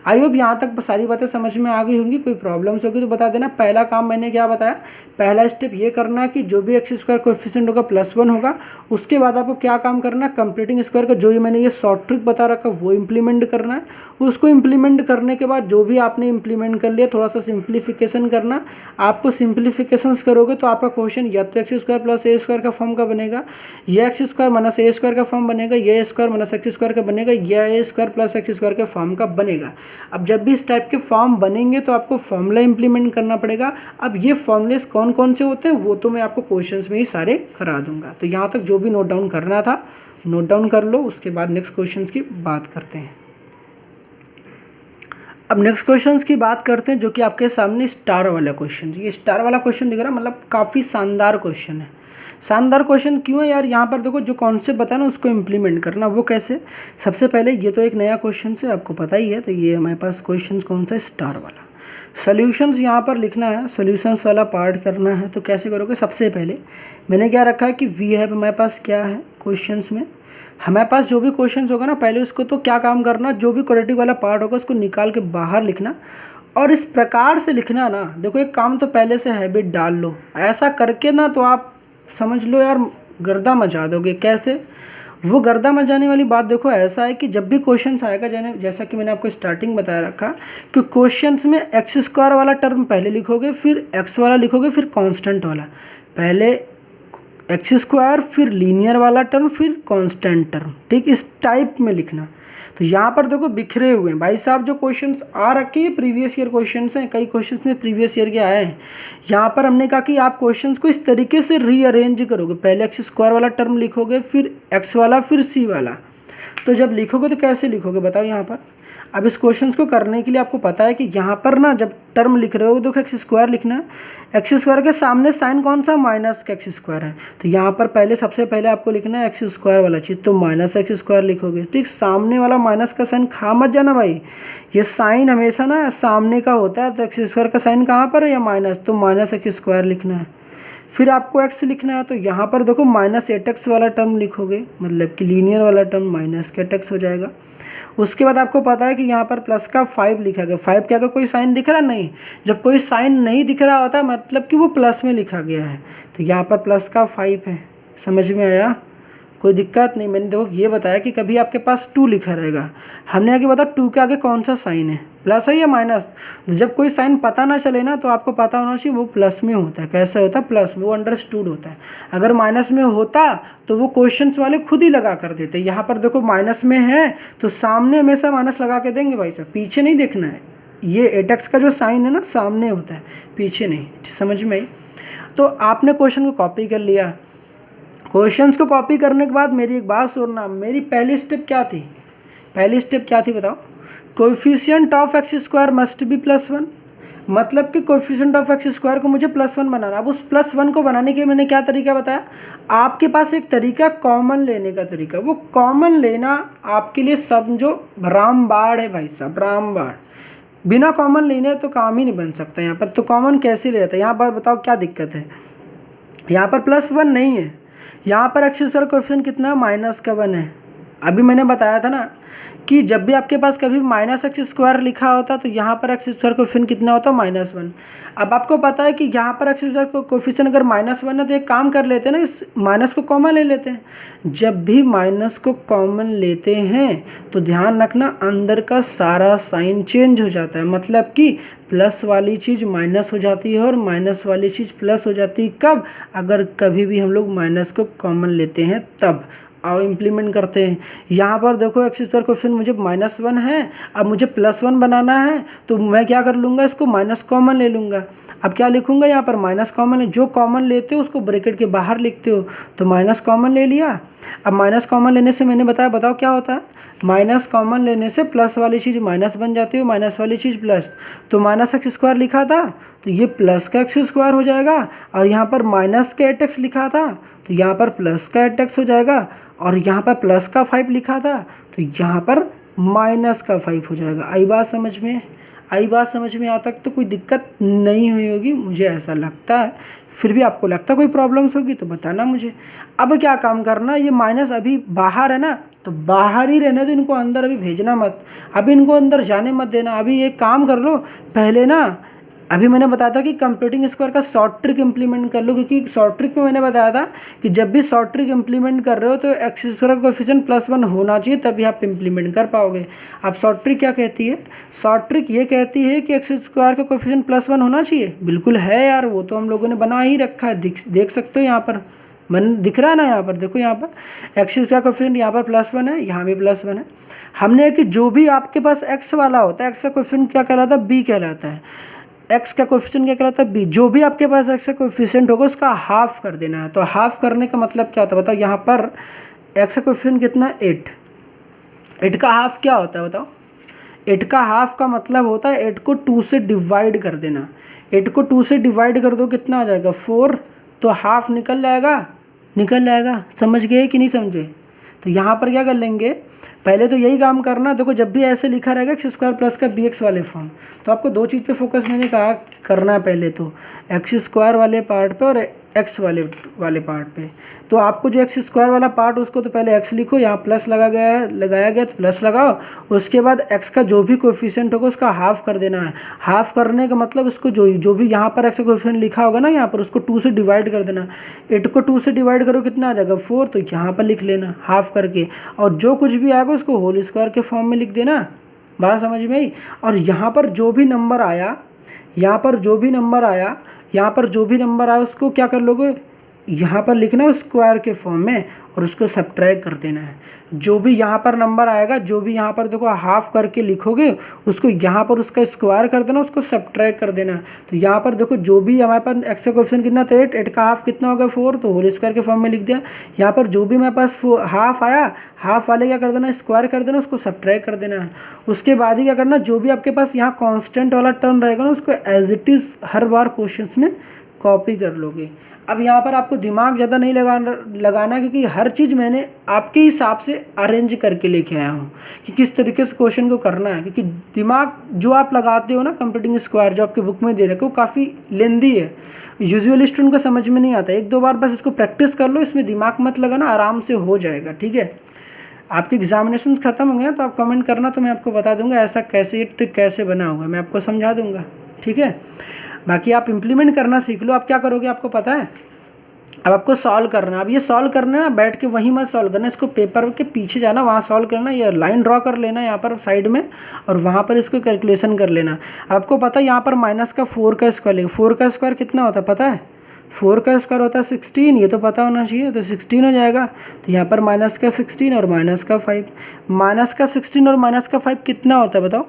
आई होप यहाँ तक सारी बातें समझ में आ गई होंगी। कोई प्रॉब्लम्स होगी तो बता देना। पहला काम मैंने क्या बताया, पहला स्टेप ये करना है कि जो भी x² कोएफिशिएंट होगा +1 होगा। उसके बाद आपको क्या काम करना है, कंप्लीटिंग स्क्वायर का जो मैंने ये शॉर्ट ट्रिक बता रखा वो इम्प्लीमेंट करना है। उसको इम्प्लीमेंट करने के बाद जो भी आपने इम्प्लीमेंट कर लिया थोड़ा सा सिंप्लीफिकेशन करना। आपको सिंप्लीफिकेशन करोगे तो आपका क्वेश्चन या तो x² प्लस a² का फॉर्म का बनेगा, या x² माइनस a² का फॉर्म बनेगा, या a² माइनस x² का बनेगा, या a² प्लस x² के फॉर्म का बनेगा। अब जब भी इस टाइप के फॉर्म बनेंगे तो आपको फॉर्मूला इंप्लीमेंट करना पड़ेगा। अब ये फॉर्मूलेस कौन कौन से होते हैं वो तो मैं आपको क्वेश्चंस में ही सारे करा दूंगा। तो यहाँ तक जो भी नोट डाउन करना था नोट डाउन कर लो, उसके बाद नेक्स्ट क्वेश्चंस की बात करते हैं। अब नेक्स्ट क्वेश्चंस की बात करते हैं जो कि आपके सामने स्टार वाला क्वेश्चन। ये स्टार वाला क्वेश्चन दिख रहा है, मतलब काफ़ी शानदार क्वेश्चन है। शानदार क्वेश्चन क्यों है यार, यहाँ पर देखो जो कॉन्सेप्ट बताया ना उसको इम्प्लीमेंट करना। वो कैसे, सबसे पहले ये तो एक नया क्वेश्चन है आपको पता ही है। तो ये हमारे पास क्वेश्चन कौन सा है, स्टार वाला। सॉल्यूशंस यहाँ पर लिखना है, सॉल्यूशंस वाला पार्ट करना है। तो कैसे करोगे, सबसे पहले मैंने क्या रखा है कि वी हैव हमारे पास क्या है क्वेश्चंस में, हमारे पास जो भी क्वेश्चंस होगा ना पहले उसको तो क्या काम करना, जो भी क्वाड्रेटिक वाला पार्ट होगा उसको निकाल के बाहर लिखना और इस प्रकार से लिखना ना। देखो एक काम तो पहले से हैबिट डाल लो, ऐसा करके ना तो आप समझ लो यार गर्दा मचा दोगे। कैसे, वो गर्दा मचाने वाली बात देखो ऐसा है कि जब भी क्वेश्चंस आएगा जैसा कि मैंने आपको स्टार्टिंग बताया रखा कि क्वेश्चंस में x² वाला टर्म पहले लिखोगे, फिर x वाला लिखोगे, फिर कांस्टेंट वाला, पहले x² फिर लीनियर वाला टर्म फिर कांस्टेंट टर्म, ठीक इस टाइप में लिखना। तो यहाँ पर देखो बिखरे हुए हैं भाई साहब जो क्वेश्चंस आ रखे हैं प्रीवियस ईयर क्वेश्चंस हैं, कई क्वेश्चंस में प्रीवियस ईयर के आए हैं। यहाँ पर हमने कहा कि आप क्वेश्चंस को इस तरीके से रीअरेंज करोगे, पहले x² वाला टर्म लिखोगे, फिर x वाला, फिर c वाला। तो जब लिखोगे तो कैसे लिखोगे बताओ यहाँ पर। अब इस क्वेश्चंस को करने के लिए आपको पता है कि यहाँ पर ना जब टर्म लिख रहे हो देखो x² लिखना है, x² के सामने साइन कौन सा, माइनस का x² है। तो यहाँ पर पहले सबसे पहले आपको लिखना है x² वाला चीज़, तो माइनस x² लिखोगे, ठीक। सामने वाला माइनस का साइन खा मत जाना भाई, ये साइन हमेशा ना सामने का होता है। तो x² का साइन कहाँ पर है, या माइनस, तो माइनस x² लिखना है। फिर आपको x लिखना है, तो यहाँ पर देखो -8x वाला टर्म लिखोगे, मतलब कि लीनियर वाला टर्म -8x हो जाएगा। उसके बाद आपको पता है कि यहाँ पर प्लस का 5 लिखा गया। 5 क्या, कोई साइन दिख रहा नहीं, जब कोई साइन नहीं दिख रहा होता मतलब कि वो प्लस में लिखा गया है। तो यहाँ पर प्लस का 5 है, समझ में आया। कोई दिक्कत नहीं। मैंने देखो ये बताया कि कभी आपके पास 2 लिखा रहेगा, हमने आगे बताया 2 के आगे कौन सा साइन है, प्लस है या माइनस। जब कोई साइन पता ना चले ना तो आपको पता होना चाहिए वो प्लस में होता है। कैसे होता है? प्लस में, वो अंडरस्टूड होता है। अगर माइनस में होता तो वो क्वेश्चंस वाले खुद ही लगा कर देते। यहाँ पर देखो माइनस में है तो सामने हमेशा माइनस लगा के देंगे भाई साहब, पीछे नहीं देखना है। ये 8x का जो साइन है ना सामने होता है, पीछे नहीं। समझ में आई? तो आपने क्वेश्चन को कॉपी कर लिया। क्वेश्चंस को कॉपी करने के बाद मेरी एक बात सुनना, मेरी पहली स्टेप क्या थी? पहली स्टेप क्या थी बताओ? Coefficient of x square must be +1। मतलब कि कोएफिशिएंट ऑफ एक्स स्क्वायर को मुझे +1 बनाना। अब उस +1 को बनाने के मैंने क्या तरीका बताया? आपके पास एक तरीका कॉमन लेने का तरीका। वो कॉमन लेना आपके लिए समझो रामबाण है भाई साहब, रामबाण। बिना कॉमन लेने तो काम ही नहीं बन सकता यहाँ पर। तो कॉमन कैसे ले जाता है? यहाँ पर बताओ क्या दिक्कत है? यहाँ पर +1 नहीं है, यहाँ पर एक्स स्क्वायर कोएफिशिएंट कितना है? -1 है। अभी मैंने बताया था ना कि जब भी आपके पास कभी -x² लिखा होता तो यहाँ पर एक्स स्क्वायर कोएफिशिएंट कितना होता? -1। अब आपको पता है कि यहाँ पर एक्स स्क्वायर कोएफिशिएंट अगर -1 है तो एक काम कर लेते हैं ना, इस माइनस को कॉमन ले लेते हैं। जब भी माइनस को कॉमन लेते हैं तो ध्यान रखना अंदर का सारा साइन चेंज हो जाता है। मतलब कि प्लस वाली चीज़ माइनस हो जाती है और माइनस वाली चीज़ प्लस हो जाती है। कब? अगर कभी भी हम लोग माइनस को कॉमन लेते हैं तब। आओ इम्प्लीमेंट करते हैं। यहाँ पर देखो एक्स स्क्वायर कोएफिशिएंट मुझे -1 है, अब मुझे +1 बनाना है तो मैं क्या कर लूँगा? इसको माइनस कॉमन ले लूँगा। अब क्या लिखूँगा? यहाँ पर माइनस कॉमन, जो कॉमन लेते हो उसको ब्रैकेट के बाहर लिखते हो, तो माइनस कॉमन ले लिया। अब माइनस कॉमन लेने से मैंने बताया, बताओ क्या होता है? माइनस कॉमन लेने से प्लस वाली चीज़ माइनस बन जाती है, माइनस वाली चीज़ प्लस। तो -x² लिखा था तो ये प्लस का x² हो जाएगा, और यहाँ पर माइनस का 8x लिखा था तो यहाँ पर प्लस का 8x हो जाएगा, और यहाँ पर प्लस का 5 लिखा था तो यहाँ पर माइनस का 5 हो जाएगा। आई बात समझ में? आई बात समझ में? यहाँ तक तो कोई दिक्कत नहीं हुई होगी, मुझे ऐसा लगता है। फिर भी आपको लगता है कोई प्रॉब्लम्स होगी तो बताना मुझे। अब क्या काम करना, ये माइनस अभी बाहर है ना तो बाहर ही रहने दो, इनको अंदर अभी भेजना मत, अभी इनको अंदर जाने मत देना। अभी एक काम कर लो पहले ना, अभी मैंने बताया था कि कंप्यूटिंग स्क्वायर का शॉर्ट ट्रिक इंप्लीमेंट कर लो, क्योंकि शॉर्ट ट्रिक में मैंने बताया था कि जब भी शॉर्ट ट्रिक इंप्लीमेंट कर रहे हो तो एक्स स्क्वायर कोएफिशिएंट +1 होना चाहिए, तभी आप इंप्लीमेंट कर पाओगे। अब शॉर्ट ट्रिक क्या कहती है? शॉर्ट ट्रिक ये कहती है कि एक्स स्क्वायर का कोएफिशिएंट +1 होना चाहिए। बिल्कुल है यार, वो तो हम लोगों ने बना ही रखा है, देख सकते हो यहाँ पर मन दिख रहा है ना। यहाँ पर देखो, यहाँ पर एक्स स्क्वायर कोएफिशिएंट यहाँ पर +1 है, यहाँ भी +1 है। हमने कि जो भी आपके पास एक्स वाला होता है, एक्स का कोएफिशिएंट क्या कहलाता है? बी कहलाता है। एक्स का कोएफिशिएंट क्या कहलाता है? बी। जो भी आपके पास एक्स का कोएफिशिएंट होगा उसका हाफ कर देना है। तो हाफ करने का मतलब क्या होता है बताओ? यहाँ पर एक्स का कोएफिशिएंट कितना है? 8। 8 का हाफ क्या होता है बताओ? 8 का हाफ का मतलब होता है 8 को 2 से डिवाइड कर देना। 8 को 2 से डिवाइड कर दो कितना आ जाएगा? 4। तो हाफ निकल जाएगा, निकल जाएगा। समझ गए कि नहीं समझे? तो यहाँ पर क्या कर लेंगे, पहले तो यही काम करना। देखो जब भी ऐसे लिखा रहेगा एक्स स्क्वायर प्लस का bx वाले फॉर्म, तो आपको दो चीज़ पे फोकस मैंने कहा करना है। पहले तो एक्स स्क्वायर वाले पार्ट पे और एक्स वाले पार्ट पे। तो आपको जो एक्स स्क्वायर वाला पार्ट उसको तो पहले एक्स लिखो, यहाँ प्लस लगाया गया तो प्लस लगाओ। उसके बाद एक्स का जो भी कोएफिशिएंट होगा उसका हाफ कर देना है। हाफ करने का मतलब उसको जो भी यहाँ पर एक्स का कोएफिशिएंट लिखा होगा ना, यहाँ पर उसको 2 से डिवाइड कर देना। 8 को 2 से डिवाइड करो कितना आ जाएगा? 4। तो यहाँ पर लिख लेना हाफ करके, और जो कुछ भी आएगा उसको होल स्क्वायर के फॉर्म में लिख देना। बात समझ में आई? और यहाँ पर जो भी नंबर आया, यहाँ पर जो भी नंबर आया उसको क्या कर लोगे? यहाँ पर लिखना है स्क्वायर के फॉर्म में, और उसको सब्ट्रैक्ट कर देना है। जो भी यहाँ पर नंबर आएगा, जो भी यहाँ पर देखो हाफ करके लिखोगे, उसको यहाँ पर उसका स्क्वायर कर देना, उसको सब्ट्रैक्ट कर देना। तो यहाँ पर देखो जो भी हमारे पास एक्स का कोएफिशिएंट कितना था? 8। 8 का हाफ कितना होगा? 4। तो होल स्क्वायर के फॉर्म में लिख दिया। यहाँ पर जो भी हमारे पास हाफ आया, हाफ वाले क्या कर देना? स्क्वायर कर देना, उसको सब्ट्रैक्ट कर देना है। उसके बाद ही क्या करना, जो भी आपके पास यहाँ कॉन्स्टेंट वाला टर्म रहेगा ना, उसको एज इट इज़ हर बार क्वेश्चन में कॉपी कर लोगे। अब यहाँ पर आपको दिमाग ज़्यादा नहीं लगाना, क्योंकि हर चीज़ मैंने आपके हिसाब से अरेंज करके लेके आया हूँ कि किस तरीके से क्वेश्चन को करना है। क्योंकि दिमाग जो आप लगाते हो ना कंप्यूटिंग स्क्वायर जो आपके बुक में दे रखे, वो काफ़ी लेंदी है, यूजुअली स्टूडेंट को समझ में नहीं आता। 1-2 बार बस इसको प्रैक्टिस कर लो, इसमें दिमाग मत लगाना, आराम से हो जाएगा। ठीक है, आपके एग्जामिनेशन खत्म होंगे ना तो आप कमेंट करना, तो मैं आपको बता दूंगा ऐसा कैसे, ये ट्रिक कैसे बना होगा, मैं आपको समझा दूंगा। ठीक है, बाकी आप इम्प्लीमेंट करना सीख लो। आप क्या करोगे आपको पता है? अब आपको सॉल्व करना है। अब ये सॉल्व करना है ना, बैठ के वहीं मत सॉल्व करना, इसको पेपर के पीछे जाना, वहाँ सॉल्व करना, ये लाइन ड्रॉ कर लेना यहाँ पर साइड में, और वहाँ पर इसको कैलकुलेशन कर लेना। आपको पता है यहाँ पर माइनस का 4 का स्क्वायर लेगा। 4 का स्क्वायर कितना होता है पता है? 4 का स्क्वायर होता है 16, ये तो पता होना चाहिए, तो 16 हो जाएगा। तो यहाँ पर माइनस का 16 और माइनस का 5, माइनस का 16 और माइनस का 5 कितना होता है बताओ?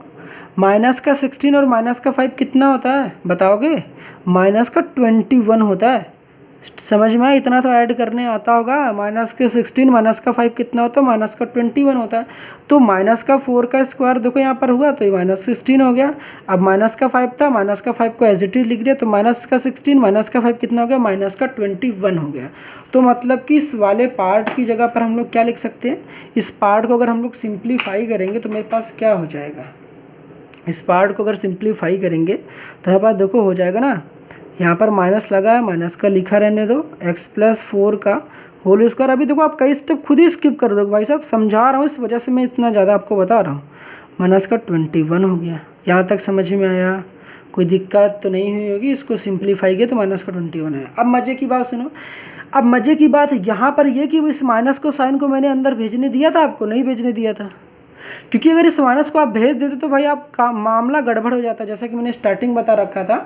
माइनस का 16 और माइनस का 5 कितना होता है बताओगे? माइनस का 21 होता है। समझ में आया? इतना तो ऐड करने आता होगा। माइनस के 16 माइनस का 5 कितना होता है? माइनस का 21 होता है। तो माइनस का 4 का स्क्वायर देखो यहाँ पर हुआ, तो ये माइनस 16 हो गया। अब माइनस का 5 था, माइनस का 5 को एज इट इज लिख दिया, तो माइनस का 16 माइनस का 5 कितना हो गया? माइनस का 21 हो गया। तो मतलब कि इस वाले पार्ट की जगह पर हम लोग क्या लिख सकते हैं? इस पार्ट को अगर हम लोग सिंप्लीफाई करेंगे तो मेरे पास क्या हो जाएगा? इस पार्ट को अगर सिंप्लीफाई करेंगे तो यहाँ पर देखो हो जाएगा ना, यहाँ पर माइनस लगा है, माइनस का लिखा रहने दो, x+4 का होल स्क्वायर। अभी देखो आप कई स्टेप खुद ही स्किप कर दो भाई साहब, समझा रहा हूँ इस वजह से मैं इतना ज़्यादा आपको बता रहा हूँ। माइनस का 21 हो गया। यहाँ तक समझ में आया? कोई दिक्कत तो नहीं हुई होगी? इसको सिंप्लीफाई किया तो माइनस का 21 है। अब मज़े की बात सुनो। अब मज़े की बात यहाँ पर ये कि इस माइनस को साइन को मैंने अंदर भेजने दिया था आपको? नहीं भेजने दिया था, क्योंकि अगर इस माइनस को आप भेज देते तो भाई आपका मामला गड़बड़ हो जाता। जैसा कि मैंने स्टार्टिंग बता रखा था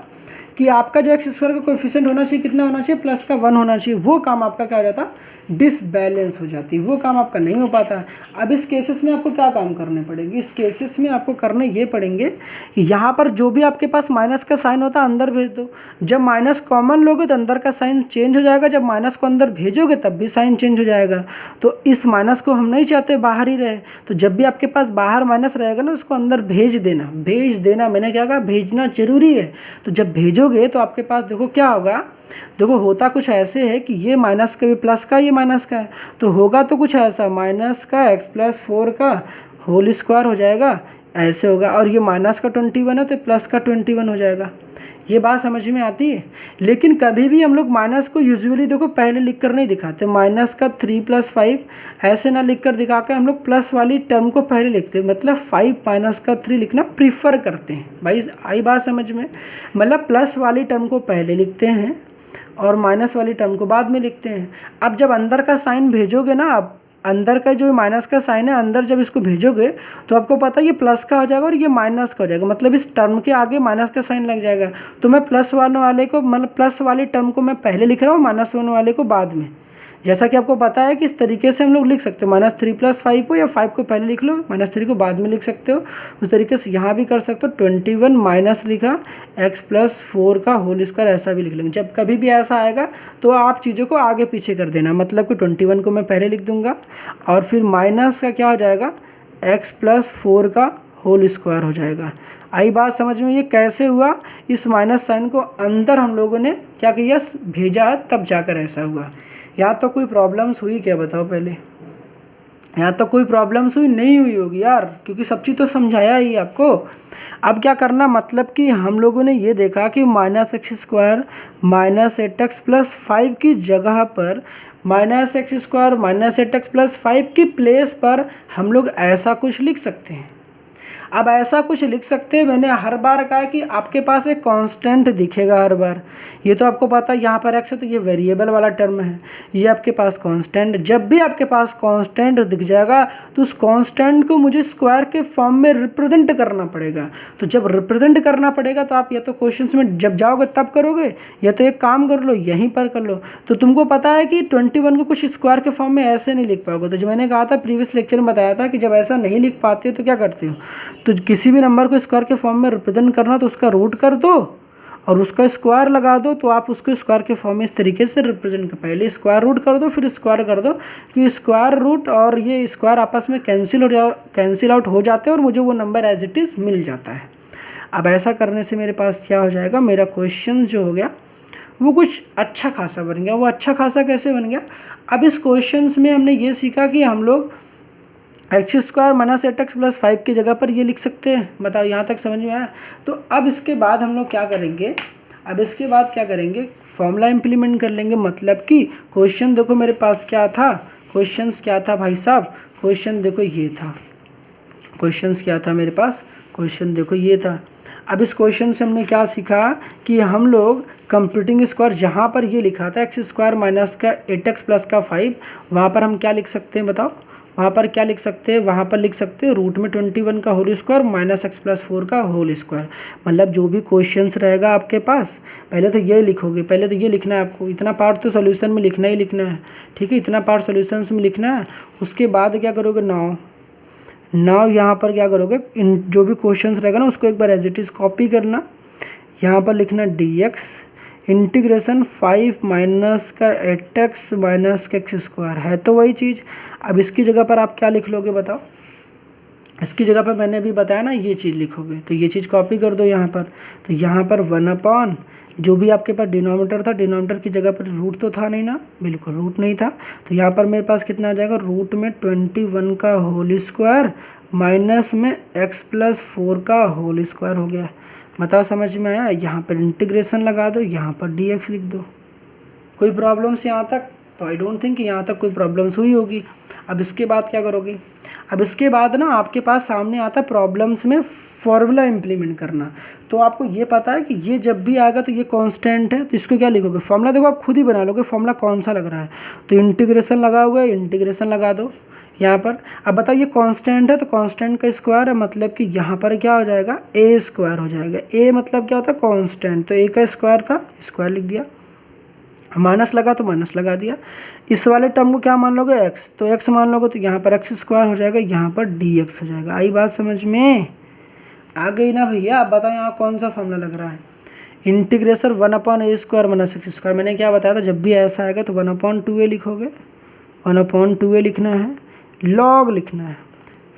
कि आपका जो एक्स स्क्वायर का कोएफिशिएंट होना चाहिए कितना होना चाहिए? प्लस का 1 होना चाहिए। वो काम आपका क्या हो जाता? डिसबैलेंस हो जाती, वो काम आपका नहीं हो पाता। अब इस केसेस में आपको क्या काम करने पड़ेंगे? इस केसेस में आपको करने ये पड़ेंगे कि यहाँ पर जो भी आपके पास माइनस का साइन होता है अंदर भेज दो। जब माइनस कॉमन लोगे तो अंदर का साइन चेंज हो जाएगा, जब माइनस को अंदर भेजोगे तब भी साइन चेंज हो जाएगा। तो इस माइनस को हम नहीं चाहते बाहर ही रहे, तो जब भी आपके पास बाहर माइनस रहेगा ना उसको अंदर भेज देना। भेज देना मैंने क्या कहा? भेजना जरूरी है। तो जब भेजोगे तो आपके पास देखो क्या होगा, देखो होता कुछ ऐसे है कि ये माइनस का भी प्लस का, ये माइनस का है, तो होगा तो कुछ ऐसा, माइनस का x+4 का होल स्क्वायर हो जाएगा, ऐसे होगा। और ये माइनस का 21 है तो प्लस का 21 हो जाएगा। ये बात समझ में आती है? लेकिन कभी भी हम लोग माइनस को यूजुअली देखो पहले लिख कर नहीं दिखाते। माइनस का 3 + 5 ऐसे ना लिख कर दिखा के हम लोग प्लस वाली टर्म को पहले लिखते हैं, मतलब 5 माइनस का 3 लिखना प्रीफर करते हैं। भाई आई बात समझ में? मतलब प्लस वाली टर्म को पहले लिखते हैं और माइनस वाली टर्म को बाद में लिखते हैं। अब जब अंदर का साइन भेजोगे ना, आप अंदर का जो माइनस का साइन है अंदर जब इसको भेजोगे तो आपको पता है ये प्लस का हो जाएगा और ये माइनस का हो जाएगा, मतलब इस टर्म के आगे माइनस का साइन लग जाएगा। तो मैं प्लस वाले को, मतलब प्लस वाली टर्म को मैं पहले लिख रहा हूँ, माइनस वाले को बाद में। जैसा कि आपको पता है कि इस तरीके से हम लोग लिख सकते हो, -3 + 5 को, या 5 को पहले लिख लो, -3 को बाद में लिख सकते हो। उस तरीके से यहाँ भी कर सकते हो। 21 माइनस लिखा x+4 का होल स्क्वायर, ऐसा भी लिख लेंगे। जब कभी भी ऐसा आएगा तो आप चीज़ों को आगे पीछे कर देना, मतलब कि 21 को मैं पहले लिख दूंगा और फिर माइनस का क्या हो जाएगा? x+4 का होल स्क्वायर हो जाएगा। आई बात समझ में? ये कैसे हुआ? इस माइनस साइन को अंदर हम लोगों ने क्या किया? भेजा, तब जाकर ऐसा हुआ। यहाँ तो कोई प्रॉब्लम्स हुई क्या बताओ पहले? यहाँ तो कोई प्रॉब्लम्स हुई नहीं हुई होगी यार, क्योंकि सब चीज़ तो समझाया ही आपको। अब क्या करना, मतलब कि हम लोगों ने ये देखा कि -x² -8x + 5 की जगह पर -x² -8x + 5 की प्लेस पर हम लोग ऐसा कुछ लिख सकते हैं। अब ऐसा कुछ लिख सकते हैं, मैंने हर बार कहा कि आपके पास एक कांस्टेंट दिखेगा हर बार। ये तो आपको पता है, यहाँ पर x है तो ये वेरिएबल वाला टर्म है, ये आपके पास कांस्टेंट। जब भी आपके पास कांस्टेंट दिख जाएगा तो उस कांस्टेंट को मुझे स्क्वायर के फॉर्म में रिप्रेजेंट करना पड़ेगा। तो जब रिप्रेजेंट करना पड़ेगा तो आप या तो क्वेश्चंस में जब जाओगे तब करोगे, या तो एक काम कर लो यहीं पर कर लो। तो तुमको पता है कि 21 को कुछ स्क्वायर के फॉर्म में ऐसे नहीं लिख पाओगे। तो जो मैंने कहा था प्रीवियस लेक्चर में बताया था कि जब ऐसा नहीं लिख पाते तो क्या करते हो, तो किसी भी नंबर को स्क्वायर के फॉर्म में रिप्रेजेंट करना तो उसका रूट कर दो और उसका स्क्वायर लगा दो, तो आप उसको स्क्वायर के फॉर्म में इस तरीके से रिप्रेजेंट कर, पहले स्क्वायर रूट कर दो फिर स्क्वायर कर दो, कि स्क्वायर रूट और ये स्क्वायर आपस में कैंसिल आउट हो जाते हैं और मुझे वो नंबर एज इट इज़ मिल जाता है। अब ऐसा करने से मेरे पास क्या हो जाएगा, मेरा क्वेश्चन जो हो गया वो कुछ अच्छा खासा बन गया। वो अच्छा खासा कैसे बन गया? अब इस क्वेश्चन में हमने ये सीखा कि हम लोग x² -8x + 5 की जगह पर ये लिख सकते हैं। बताओ यहाँ तक समझ में आया? तो अब इसके बाद हम लोग क्या करेंगे, अब इसके बाद क्या करेंगे, फॉर्मूला इम्प्लीमेंट कर लेंगे। मतलब कि क्वेश्चन देखो मेरे पास क्या था, क्वेश्चंस क्या था भाई साहब, क्वेश्चन देखो ये था, क्वेश्चंस क्या था मेरे पास, क्वेश्चन देखो ये था। अब इस क्वेश्चन से हमने क्या सीखा कि हम लोग कंप्यूटिंग स्क्वायर जहाँ पर ये लिखा था एक्स स्क्वायर माइनस का 8x प्लस का 5, वहाँ पर हम क्या लिख सकते हैं बताओ, वहाँ पर क्या लिख सकते हैं, वहाँ पर लिख सकते हैं रूट में 21 का whole square minus x plus 4 का होल स्क्वायर। मतलब जो भी क्वेश्चंस रहेगा आपके पास पहले तो ये लिखोगे, पहले तो ये लिखना है आपको, इतना पार्ट तो सोल्यूशन में लिखना ही लिखना है, ठीक है, इतना पार्ट सोल्यूशन में लिखना है। उसके बाद क्या करोगे, नाउ यहाँ पर क्या करोगे, इन जो भी क्वेश्चंस रहेगा ना उसको एक बार एज इट इज़ कॉपी करना, यहाँ पर लिखना dx इंटीग्रेशन 5 माइनस का 8x माइनस का एक्स स्क्वायर, है तो वही चीज़। अब इसकी जगह पर आप क्या लिख लोगे बताओ, इसकी जगह पर मैंने अभी बताया ना ये चीज़ लिखोगे, तो ये चीज़ कॉपी कर दो यहाँ पर। तो यहाँ पर 1/, जो भी आपके पास डिनोमिनेटर था, डिनोमिनेटर की जगह पर रूट तो था नहीं ना, बिल्कुल रूट नहीं था, तो यहाँ पर मेरे पास कितना आ जाएगा, रूट में 21 का होल स्क्वायर माइनस में x प्लस 4 का होल स्क्वायर हो गया। बताओ समझ में आया। यहाँ पर इंटीग्रेशन लगा दो, यहाँ पर dx लिख दो। कोई प्रॉब्लम्स यहाँ तक? तो आई डोंट थिंक यहाँ तक कोई प्रॉब्लम्स हुई होगी। अब इसके बाद क्या करोगे, अब इसके बाद ना आपके पास सामने आता प्रॉब्लम्स में फॉर्मूला इम्प्लीमेंट करना। तो आपको ये पता है कि ये जब भी आएगा तो ये कांस्टेंट है, तो इसको क्या लिखोगे, फॉर्मूला देखो आप खुद ही बना लोगे फॉर्मूला कौन सा लग रहा है। तो इंटीग्रेशन लगा हुआ है, इंटीग्रेशन लगा दो यहाँ पर। अब बताओ ये कांस्टेंट है तो कांस्टेंट का स्क्वायर है, मतलब कि यहाँ पर क्या हो जाएगा, ए स्क्वायर हो जाएगा। ए मतलब क्या होता है, कांस्टेंट, तो ए का स्क्वायर था, स्क्वायर लिख दिया, माइनस लगा तो माइनस लगा दिया। इस वाले टर्म को क्या मान लोगे, एक्स, तो एक्स मान लोगे तो यहाँ पर एक्स स्क्वायर हो जाएगा, यहाँ पर डी एक्स हो जाएगा। आई बात समझ में आ गई ना भैया। आप बताओ यहाँ कौन सा फॉर्मूला लग रहा है, integration 1/a square minus x square. मैंने क्या बताया था, जब भी ऐसा आएगा तो 1/2a लिखोगे, 1/2a लिखना है, लॉग लिखना है,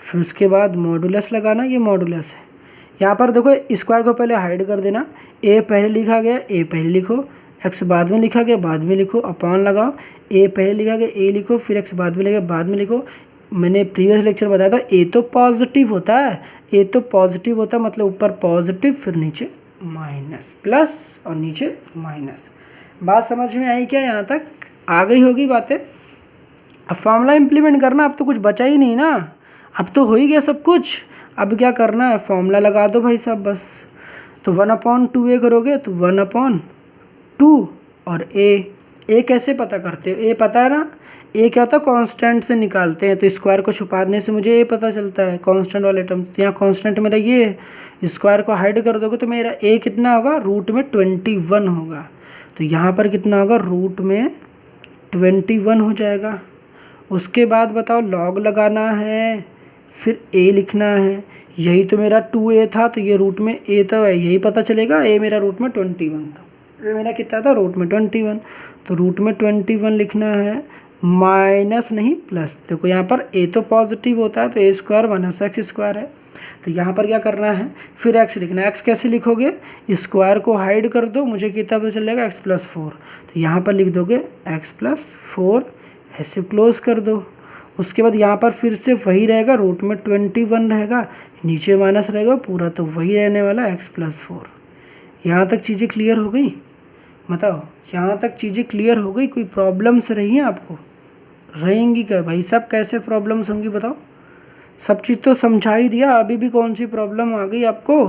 फिर उसके बाद मॉडुलस लगाना, ये मॉडुलस है। यहाँ पर देखो स्क्वायर को पहले हाइड कर देना, ए पहले लिखा गया, ए पहले लिखो, एक्स बाद में लिखा गया बाद में लिखो, अपॉन लगाओ, ए पहले लिखा गया ए लिखो, फिर एक्स बाद में लिखा बाद में लिखो। मैंने प्रीवियस लेक्चर बताया था ए तो पॉजिटिव होता है, ए तो पॉजिटिव होता है, मतलब ऊपर पॉजिटिव फिर नीचे माइनस, प्लस और नीचे माइनस। बात समझ में आई क्या, यहाँ तक आ गई होगी बातें। अब फॉर्मूला इम्प्लीमेंट करना, अब तो कुछ बचा ही नहीं ना, अब तो हो ही गया सब कुछ। अब क्या करना है, फॉर्मूला लगा दो भाई साहब बस। तो 1/2a करोगे तो 1/2 और ए कैसे पता करते हो, ए पता है ना, ए क्या होता है, कांस्टेंट से निकालते हैं, तो स्क्वायर को छुपाने से मुझे ए पता चलता है, कांस्टेंट वाले टर्म। तो यहाँ कांस्टेंट मेरा ये है, स्क्वायर को हाइड कर दोगे तो मेरा ए कितना होगा, रूट में 21 होगा। तो यहाँ पर कितना होगा, रूट में 21 हो जाएगा। उसके बाद बताओ लॉग लगाना है, फिर ए लिखना है, यही तो मेरा 2a था, तो ये रूट में ए तो है, यही पता चलेगा, ए मेरा रूट में 21 था, ये मेरा कितना था, रूट में 21। तो रूट में 21 लिखना है, माइनस नहीं प्लस। देखो यहाँ पर ए तो पॉजिटिव होता है तो ए स्क्वायर माइनस एक्स स्क्वायर है, तो यहाँ पर क्या करना है, फिर एक्स लिखना है। एक्स कैसे लिखोगे, स्क्वायर को हाइड कर दो, मुझे कितना पता चलेगा, एक्स प्लस 4, तो यहाँ पर लिख दोगे एक्स प्लस 4, ऐसे क्लोज कर दो। उसके बाद यहाँ पर फिर से वही रहेगा, रूट में 21 रहेगा, नीचे माइनस रहेगा, पूरा तो वही रहने वाला एक्स प्लस 4। यहाँ तक चीज़ें क्लियर हो गई, बताओ यहाँ तक चीज़ें क्लियर हो गई, कोई प्रॉब्लम्स रही हैं आपको, रहेंगी क्या भाई साहब, कैसे प्रॉब्लम्स होंगी बताओ, सब चीज़ तो समझा ही दिया, अभी भी कौन सी प्रॉब्लम आ गई आपको।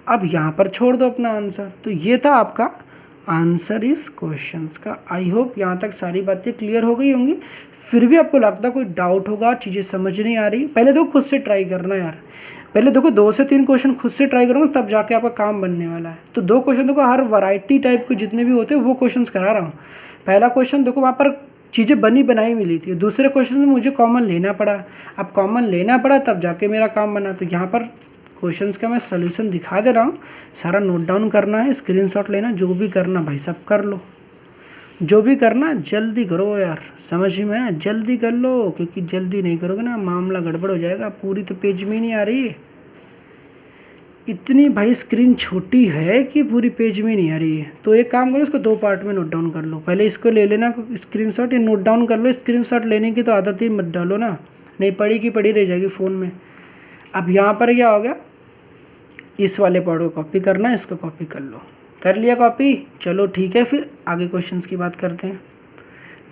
अब यहाँ पर छोड़ दो अपना आंसर। तो ये था आपका आंसर इस क्वेश्चंस का। आई होप यहाँ तक सारी बातें क्लियर हो गई होंगी। फिर भी आपको लगता कोई डाउट होगा, चीज़ें समझ नहीं आ रही, पहले तो खुद से ट्राई करना यार, पहले देखो 2 से 3 क्वेश्चन खुद से ट्राई करूँगा, तब जाके आपका काम बनने वाला है। तो 2 क्वेश्चन देखो, हर वैरायटी टाइप के जितने भी होते हैं वो क्वेश्चंस करा रहा हूँ। पहला क्वेश्चन देखो वहाँ पर चीज़ें बनी बनाई मिली थी, दूसरे क्वेश्चन में मुझे कॉमन लेना पड़ा, अब कॉमन लेना पड़ा तब जाके मेरा काम बना। तो यहाँ पर क्वेश्चंस का मैं सोल्यूशन दिखा दे रहा हूँ, सारा नोट डाउन करना है, स्क्रीनशॉट लेना, जो भी करना भाई सब कर लो, जो भी करना जल्दी करो यार, समझ में आया, जल्दी कर लो, क्योंकि जल्दी नहीं करोगे ना मामला गड़बड़ हो जाएगा। पूरी तो पेज में नहीं आ रही है, इतनी भाई स्क्रीन छोटी है कि पूरी पेज में नहीं आ रही है। तो एक काम करो, इसको 2 पार्ट में नोट डाउन कर लो, पहले इसको ले लेना स्क्रीनशॉट, ये नोट डाउन कर लो। स्क्रीनशॉट लेने की तो आदत ही मत डालो ना, नहीं पड़ी की पड़ी रह जाएगी फ़ोन में। अब यहाँ पर क्या हो गया, इस वाले पार्ट को कॉपी करना है, इसको कॉपी कर लो, कर लिया कॉपी, चलो ठीक है। फिर आगे क्वेश्चंस की बात करते हैं।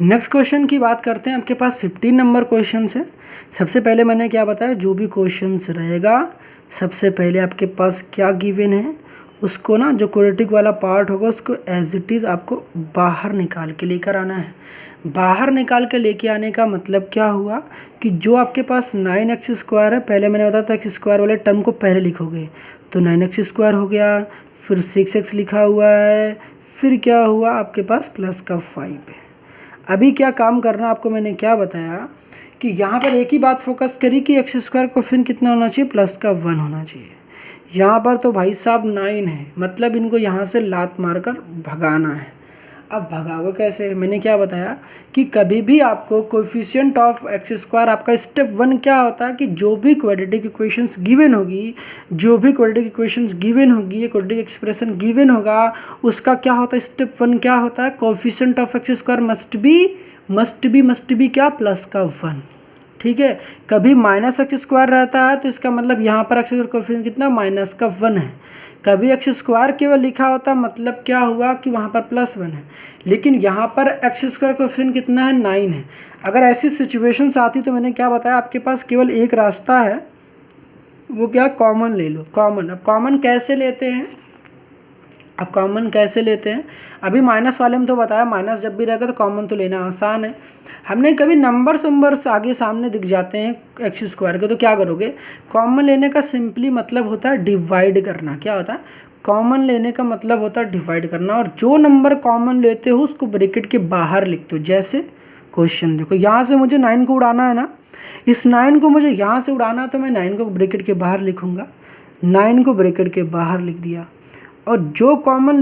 नेक्स्ट क्वेश्चन की बात करते हैं। आपके पास 15 नंबर क्वेश्चन है। सबसे पहले मैंने क्या बताया, जो भी क्वेश्चंस रहेगा सबसे पहले आपके पास क्या गिवन है, उसको ना जो क्वाड्रेटिक वाला पार्ट होगा उसको एज इट इज़ आपको बाहर निकाल के लेकर आना है। बाहर निकाल के लेके आने का मतलब क्या हुआ कि जो आपके पास 9x² है, पहले मैंने बताया था कि स्क्वायर वाले टर्म को पहले लिखोगे, तो 9x² हो गया, फिर 6x लिखा हुआ है, फिर क्या हुआ आपके पास प्लस का 5 है। अभी क्या काम करना आपको मैंने क्या बताया कि यहाँ पर एक ही बात फोकस करी कि x² कोफिशिएंट कितना होना चाहिए, प्लस का 1 होना चाहिए। यहाँ पर तो भाई साहब 9 है, मतलब इनको यहाँ से लात मारकर भगाना है। अब भगाओगे कैसे, मैंने क्या बताया कि कभी भी आपको कोफिशिएंट ऑफ x² आपका स्टेप 1 क्या होता है कि जो भी क्वाड्रेटिक इक्वेशंस गिवन होगी, ये क्वाड्रेटिक एक्सप्रेशन गिवन होगा, उसका क्या होता है स्टेप 1 क्या होता है, coefficient of x² must be क्या, प्लस का 1। ठीक है, कभी -x² रहता है तो इसका मतलब यहाँ पर x² कोफिशिएंट कितना, माइनस का 1 है। कभी x² केवल लिखा होता मतलब क्या हुआ कि वहाँ पर +1 है, लेकिन यहाँ पर x² कोफिशिएंट कितना है, 9 है। अगर ऐसी सिचुएशंस आती तो मैंने क्या बताया, आपके पास केवल एक रास्ता है, वो क्या, कॉमन ले लो। कॉमन, अब कॉमन कैसे लेते हैं, अभी माइनस वाले में तो बताया, माइनस जब भी रहेगा तो कॉमन तो लेना आसान है। हमने कभी नंबर्स आगे सामने दिख जाते हैं x² के, तो क्या करोगे, कॉमन लेने का सिंपली मतलब होता है डिवाइड करना। क्या होता है, कॉमन लेने का मतलब होता है डिवाइड करना, और जो नंबर कॉमन लेते हो उसको ब्रैकेट के बाहर लिखते हो। जैसे क्वेश्चन देखो, यहाँ से मुझे 9 को उड़ाना है ना, इस 9 को मुझे यहाँ से उड़ाना है, तो मैं 9 को ब्रैकेट के बाहर लिखूँगा, 9 को ब्रैकेट के बाहर लिख दिया। और जो कॉमन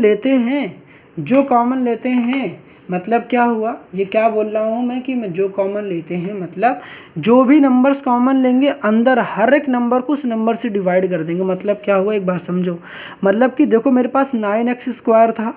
लेते हैं मतलब क्या हुआ, ये क्या बोल रहा हूँ मैं कि जो कॉमन लेते हैं मतलब जो भी नंबर्स कॉमन लेंगे अंदर हर एक नंबर को उस नंबर से डिवाइड कर देंगे। मतलब क्या हुआ, एक बार समझो, मतलब कि देखो मेरे पास 9x² था,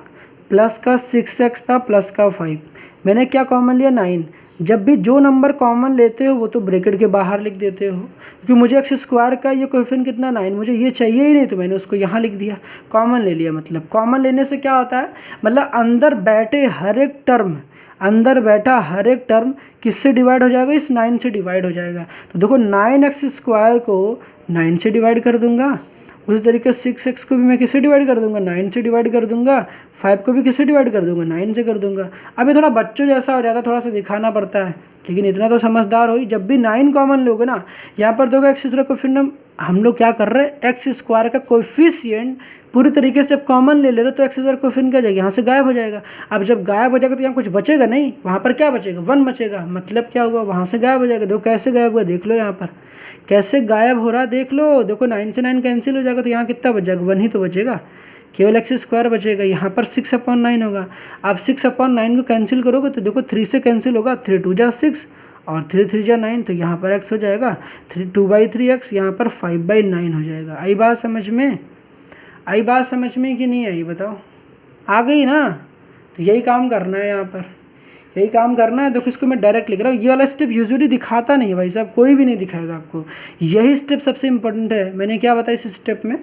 प्लस का 6x था, प्लस का 5, मैंने क्या कॉमन लिया, 9। जब भी जो नंबर कॉमन लेते हो वो तो ब्रैकेट के बाहर लिख देते हो, क्योंकि मुझे x² का ये कोफिशिएंट कितना, 9, मुझे ये चाहिए ही नहीं, तो मैंने उसको यहाँ लिख दिया, कॉमन ले लिया। मतलब कॉमन लेने से क्या होता है, मतलब अंदर बैठा हर एक टर्म किससे डिवाइड हो जाएगा, इस 9 से डिवाइड हो जाएगा। तो देखो 9x² को 9 से डिवाइड कर दूंगा, उसी तरीके 6x को भी मैं किससे डिवाइड कर दूंगा, 9 से डिवाइड कर दूंगा, 5 को भी किससे डिवाइड कर दूंगा, 9 से कर दूंगा। अब ये थोड़ा बच्चों जैसा हो जाता है, थोड़ा सा दिखाना पड़ता है, लेकिन इतना तो समझदार हो ही। जब भी 9 कॉमन लोगे ना, यहाँ पर देखो x² कोफिशिएंट हम लोग क्या कर रहे हैं, x² का कोफिशिएंट पूरी तरीके से कॉमन ले रहे, तो x² कोफिशिएंट क्या जाएगा, यहाँ से गायब हो जाएगा। अब जब गायब हो जाएगा तो यहाँ कुछ बचेगा नहीं, वहाँ पर क्या बचेगा, 1 बचेगा। मतलब क्या हुआ, वहाँ से गायब हो जाएगा। देखो कैसे गायब हुआ, देख लो यहाँ पर कैसे गायब हो रहा है, देख लो। देखो 9 से 9 कैंसिल हो जाएगा, तो यहाँ कितना बच जाएगा, 1 ही तो बचेगा, केवल x² बचेगा। यहाँ पर 6/9 होगा। आप 6/9 को कैंसिल करोगे तो देखो 3 से कैंसिल होगा, 3 2 जा 6 और 3 3 जा 9, तो यहाँ पर x हो जाएगा 2/3x, यहाँ पर 5/9 हो जाएगा। आई बात समझ में कि नहीं आई, बताओ, आ गई ना। तो यही काम करना है, यहाँ पर यही काम करना है। देखो इसको मैं डायरेक्ट लिख रहा हूँ, ये वाला स्टेप यूजुअली दिखाता नहीं है भाई साहब, कोई भी नहीं दिखाएगा आपको। यही स्टेप सबसे इंपॉर्टेंट है। मैंने क्या बताया इस स्टेप में,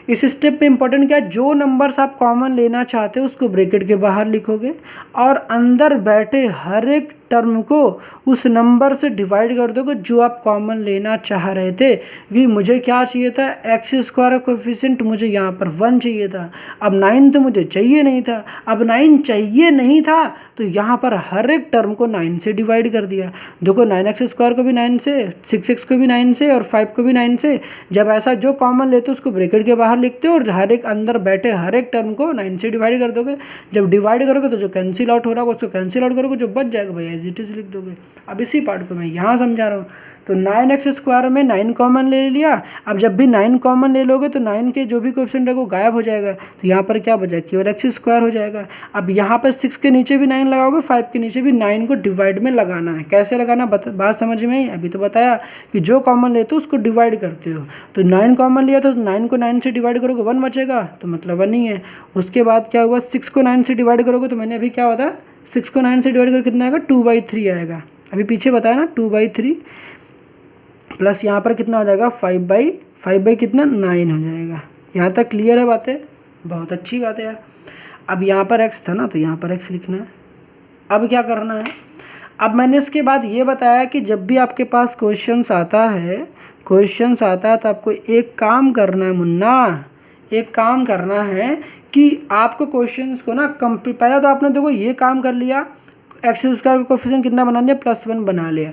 इस स्टेप पे इंपॉर्टेंट क्या है, जो नंबर्स आप कॉमन लेना चाहते हो उसको ब्रैकेट के बाहर लिखोगे और अंदर बैठे हर एक टर्म को उस नंबर से डिवाइड कर दोगे जो आप कॉमन लेना चाह रहे थे। क्योंकि मुझे क्या चाहिए था, x² कोफिशिएंट मुझे यहाँ पर 1 चाहिए था। अब 9 तो मुझे चाहिए नहीं था, अब 9 चाहिए नहीं था तो यहाँ पर हर एक टर्म को 9 से डिवाइड कर दिया। देखो 9x² को भी 9 से, 6x को भी 9 से और 5 को भी 9 से। जब ऐसा जो कॉमन लेते हो उसको ब्रैकेट के बाहर लिखते हो और हर एक अंदर बैठे हर एक टर्म को 9 से डिवाइड कर दोगे। जब डिवाइड करोगे तो जो कैंसिल आउट हो रहा होगा उसको कैंसिल आउट करोगे, जो बच जाएगा भाई एज इट इज लिख दोगे। अब इसी पार्ट को मैं यहाँ समझा रहा हूँ। तो 9x² में 9 कॉमन ले लिया। अब जब भी 9 कॉमन ले लोगे तो 9 के जो भी कोएफिशिएंट है वो गायब हो जाएगा, तो यहाँ पर क्या बचा, केवल x² हो जाएगा। अब यहाँ पर 6 के नीचे भी 9 लगाओगे, 5 के नीचे भी 9 को डिवाइड में लगाना है। कैसे लगाना, बात समझ में आई? अभी तो बताया कि जो कॉमन लेते हो उसको डिवाइड करते हो। तो 9 कॉमन लिया तो 9 को 9 से डिवाइड करोगे 1 बचेगा, तो मतलब 1 ही है। उसके बाद क्या हुआ, 6 को 9 से डिवाइड करोगे तो मैंने अभी क्या बताया, 6 को 9 से डिवाइड करके कितना आएगा, 2/3 आएगा। अभी पीछे बताया ना 2/3 प्लस यहाँ पर कितना हो जाएगा, 5/5 कितना 9 हो जाएगा। यहाँ तक क्लियर है बातें? बहुत अच्छी बात है यार। अब यहाँ पर x था ना, तो यहाँ पर x लिखना है। अब क्या करना है, अब मैंने इसके बाद ये बताया कि जब भी आपके पास क्वेश्चंस आता है तो आपको एक काम करना है मुन्ना, एक काम करना है कि आपको क्वेश्चंस को ना पहले तो आपने देखो ये काम कर लिया, एक्स स्क्वायर का कोफिशिएंट कितना बना लिया, +1 बना लिया,